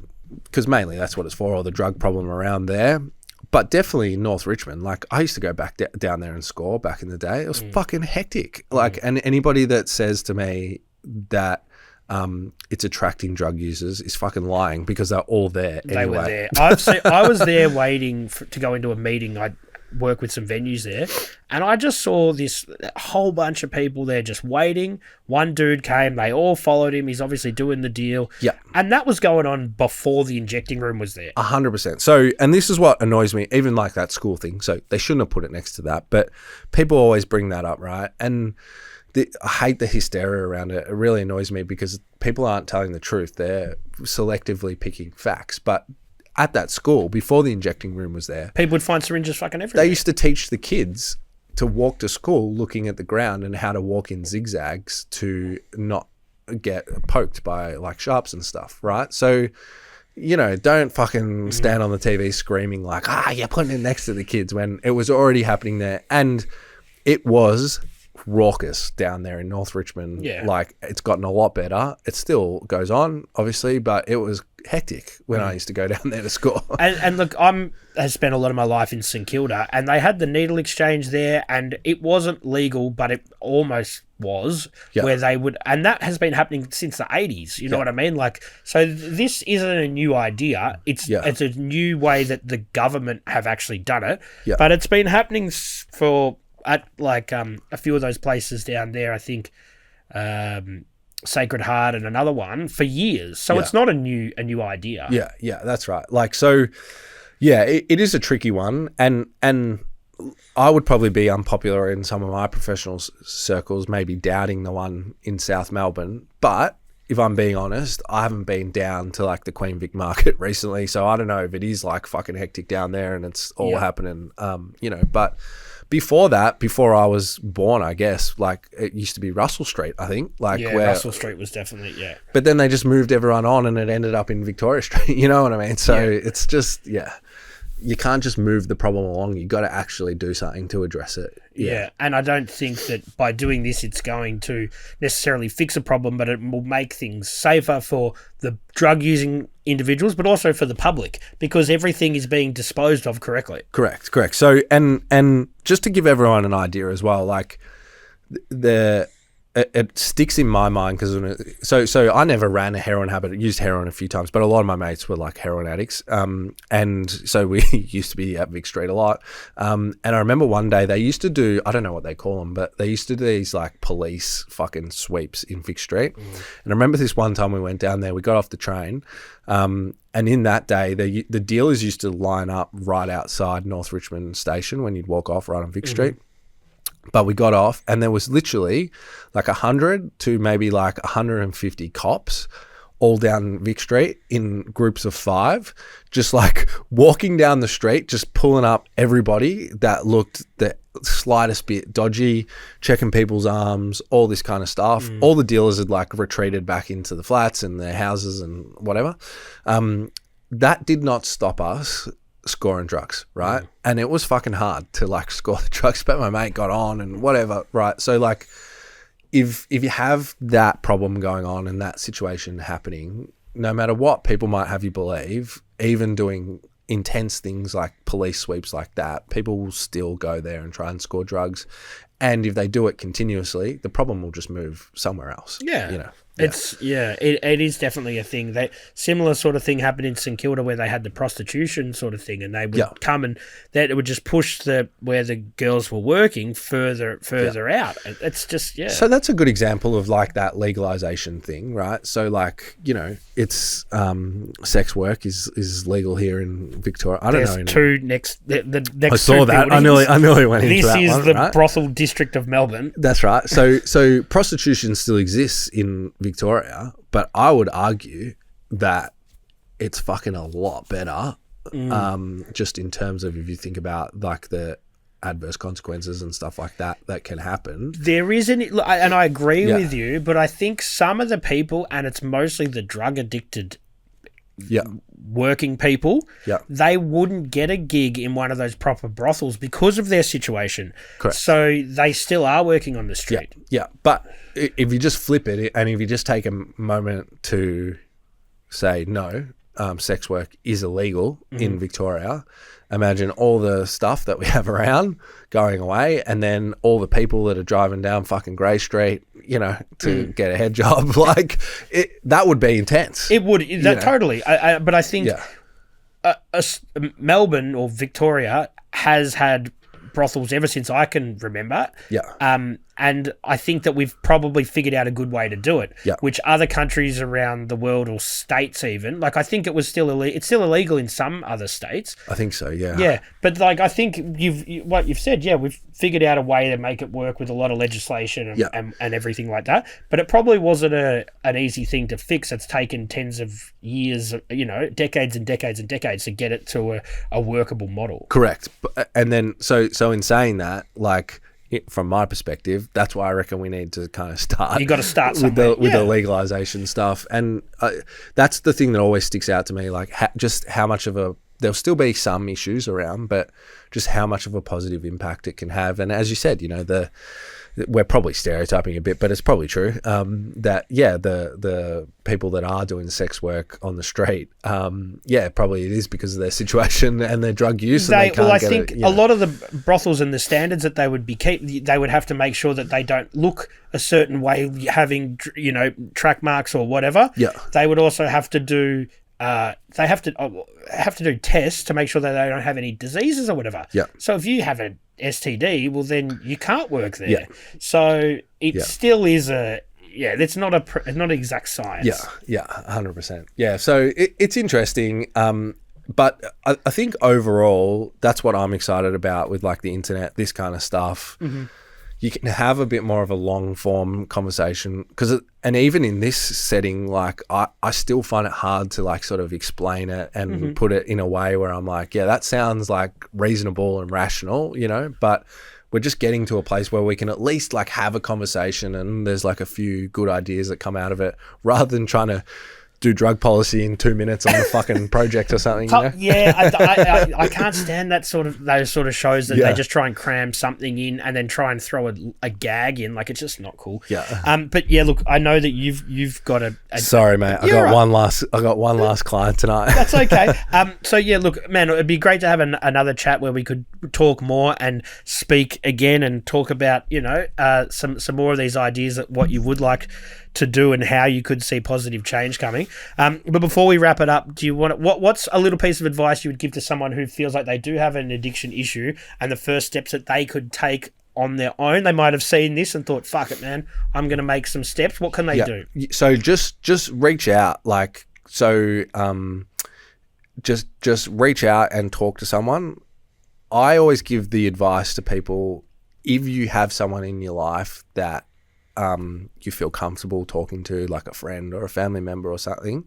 because mainly that's what it's for, or the drug problem around there. But definitely North Richmond. Like, I used to go back down there and score back in the day. It was fucking hectic. Like, and anybody that says to me that it's attracting drug users is fucking lying, because they're all there anyway. They were there. I was there waiting to go into a meeting. I work with some venues there, and I just saw this whole bunch of people there just waiting. One dude came, they all followed him. He's obviously doing the deal. Yeah. And that was going on before the injecting room was there. 100%. So, and this is what annoys me, even like that school thing. So they shouldn't have put it next to that, but people always bring that up, right? And I hate the hysteria around it. It really annoys me because people aren't telling the truth. They're selectively picking facts. But at that school, before the injecting room was there, people would find syringes fucking everywhere. They used to teach the kids to walk to school looking at the ground and how to walk in zigzags to not get poked by like sharps and stuff, right? So, you know, don't fucking stand on the TV screaming like, you're putting it next to the kids, when it was already happening there. And it was raucous down there in North Richmond. Yeah. Like, it's gotten a lot better. It still goes on, obviously, but it was hectic when I used to go down there to school. And look, I spent a lot of my life in St Kilda, and they had the needle exchange there, and it wasn't legal, but it almost was, where they would, and that has been happening since the 80s. You know what I mean? Like, so this isn't a new idea. It's a new way that the government have actually done it, but it's been happening for at like a few of those places down there. I think Sacred Heart and another one for years. So it's not a new idea. Yeah, that's right. Like, so yeah, it is a tricky one, and I would probably be unpopular in some of my professional circles, maybe doubting the one in South Melbourne. But if I'm being honest, I haven't been down to like the Queen Vic market recently, so I don't know if it is like fucking hectic down there and it's all happening. You know, but before that, before I was born, I guess, like, it used to be Russell Street, I think. Like, where Russell Street was definitely, But then they just moved everyone on and it ended up in Victoria Street, you know what I mean? So it's just, you can't just move the problem along. You got to actually do something to address it. Yeah, and I don't think that by doing this, it's going to necessarily fix a problem, but it will make things safer for the drug-using individuals, but also for the public, because everything is being disposed of correctly. Correct. So, and just to give everyone an idea as well, like, it sticks in my mind because so I never ran a heroin habit. I used heroin a few times, but a lot of my mates were like heroin addicts. And so we used to be at Vic Street a lot. And I remember one day they used to do, I don't know what they call them, but they used to do these like police fucking sweeps in Vic Street. And I remember this one time we went down there, we got off the train. And in that day, the dealers used to line up right outside North Richmond Station when you'd walk off right on Vic Street. But we got off and there was literally like 100 to maybe like 150 cops all down Vic Street in groups of 5, just like walking down the street, just pulling up everybody that looked the slightest bit dodgy, checking people's arms, all this kind of stuff. All the dealers had like retreated back into the flats and their houses and whatever. That did not stop us scoring drugs, right? And it was fucking hard to like score the drugs, but my mate got on and whatever, right? So like, if you have that problem going on and that situation happening, no matter what people might have you believe, even doing intense things like police sweeps like that, people will still go there and try and score drugs. And if they do it continuously, the problem will just move somewhere else. Yeah. You know. It is definitely a thing. They similar sort of thing happened in St Kilda where they had the prostitution sort of thing, and they would come and that it would just push where the girls were working further out. It's just So that's a good example of like that legalization thing, right? So like, you know, it's sex work is legal here in Victoria. I don't know. Two next. The next I saw that. I nearly went into that. This is the brothel district of Melbourne. That's right. So prostitution still exists in Victoria, but I would argue that it's fucking a lot better. Just in terms of if you think about like the adverse consequences and stuff like that can happen. There isn't, and I agree with you, but I think some of the people, and it's mostly the drug addicted working people, they wouldn't get a gig in one of those proper brothels because of their situation. Correct. So they still are working on the street. Yeah. But if you just flip it, and if you just take a moment to say, no, sex work is illegal in Victoria, imagine all the stuff that we have around going away, and then all the people that are driving down fucking Grey Street, you know, to get a head job. Like, that would be intense. It would. Totally. But I think Melbourne or Victoria has had brothels ever since I can remember. And I think that we've probably figured out a good way to do it, which other countries around the world or states even, like I think it was still illegal. It's still illegal in some other states. I think so, yeah. Yeah, but like I think what you've said, we've figured out a way to make it work with a lot of legislation and everything like that. But it probably wasn't an easy thing to fix. It's taken tens of years, you know, decades and decades and decades to get it to a workable model. Correct. And then, so in saying that, like, from my perspective, that's why I reckon we need to kind of start. You got to start with the legalization stuff, and that's the thing that always sticks out to me. Like, just how much of there'll still be some issues around, but just how much of a positive impact it can have. And as you said, you know, we're probably stereotyping a bit, but it's probably true that the people that are doing sex work on the street, probably it is because of their situation and their drug use. I think a lot of the brothels and the standards that they would they would have to make sure that they don't look a certain way, having, you know, track marks or whatever. They would also have to do. They have to do tests to make sure that they don't have any diseases or whatever. So if you have an STD, well then you can't work there. So it still is it's not an exact science. 100%. Yeah, so it's interesting. But I think overall that's what I'm excited about with like the internet, this kind of stuff. You can have a bit more of a long form conversation and even in this setting, like I still find it hard to like sort of explain it and put it in a way where I'm like, that sounds like reasonable and rational, you know, but we're just getting to a place where we can at least like have a conversation and there's like a few good ideas that come out of it rather than trying to do drug policy in 2 minutes on the fucking project or something. You know? I can't stand those sort of shows that they just try and cram something in and then try and throw a gag in. Like, it's just not cool. But look, I know that you've got a sorry, mate. I got one last client tonight. That's okay. So look, man, it'd be great to have another chat where we could talk more and speak again and talk about, you know, some more of these ideas that what you would like to do and how you could see positive change coming. But before we wrap it up, do you want what's a little piece of advice you would give to someone who feels like they do have an addiction issue and the first steps that they could take on their own? They might have seen this and thought, fuck it, man, I'm going to make some steps. What can they do? So just reach out. Like, so just reach out and talk to someone. I always give the advice to people, if you have someone in your life that you feel comfortable talking to, like a friend or a family member or something,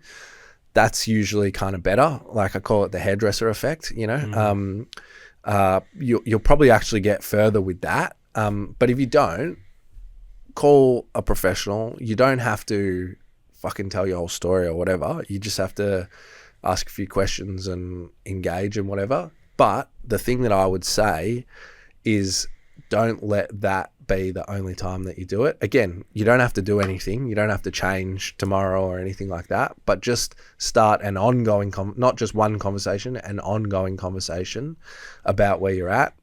that's usually kind of better. Like, I call it the hairdresser effect, you know. You'll probably actually get further with that. But if you don't, call a professional. You don't have to fucking tell your whole story or whatever. You just have to ask a few questions and engage and whatever. But the thing that I would say is, don't let that be the only time that you do it. Again, you don't have to do anything. You don't have to change tomorrow or anything like that, but just start an ongoing, not just one conversation, an ongoing conversation about where you're at,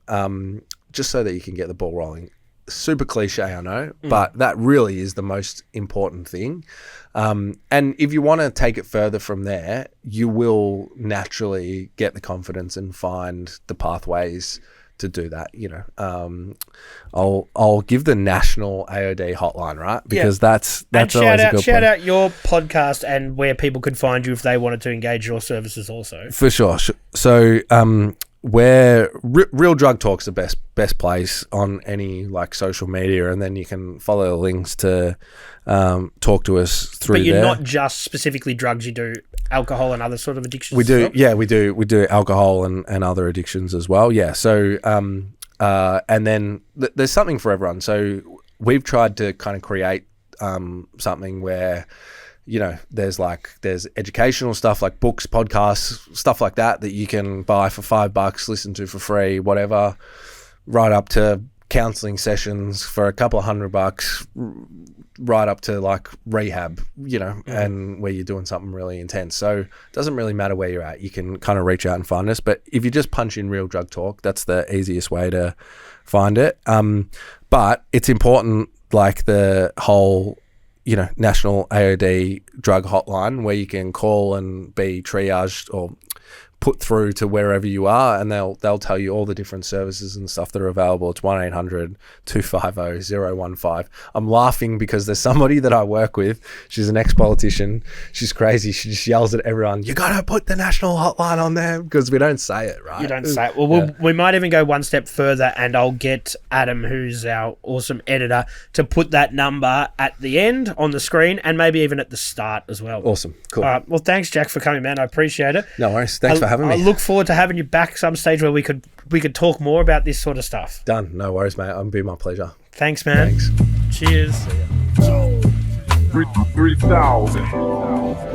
just so that you can get the ball rolling. super cliche, I know, but that really is the most important thing. And if you want to take it further from there, you will naturally get the confidence and find the pathways to do that. I'll give the national AOD hotline, right? Because that's and always a good shout place. out your podcast and where people could find you if they wanted to engage your services also. For sure. So where Real Drug Talk's the best place on any like social media, and then you can follow the links to talk to us through there. But you're not just specifically drugs, you do alcohol and other sort of addictions. We do, as well? yeah, we do alcohol and other addictions as well. Yeah. So and then there's something for everyone. So we've tried to kind of create something where, there's educational stuff like books, podcasts, stuff like that you can buy for $5, listen to for free, whatever, right up to counseling sessions for a couple of $100, right up to like rehab, and where you're doing something really intense. So it doesn't really matter where you're at. You can kind of reach out and find us. But if you just punch in Real Drug Talk, that's the easiest way to find it. But it's important, like the whole national AOD drug hotline, where you can call and be triaged or put through to wherever you are, and they'll tell you all the different services and stuff that are available. It's 1-800-250-015. I'm laughing because there's somebody that I work with. She's an ex-politician. She's crazy. She just yells at everyone, "You got to put the national hotline on there," because we don't say it, right? You don't say it. Well, we might even go one step further, and I'll get Adam, who's our awesome editor, to put that number at the end on the screen and maybe even at the start as well. Awesome. Cool. All right. Well, thanks, Jack, for coming, man. I appreciate it. No worries. Thanks for having me. I look forward to having you back some stage where we could talk more about this sort of stuff. Done. No worries, mate. It'll be my pleasure. Thanks, man. Thanks. Cheers. 3,000.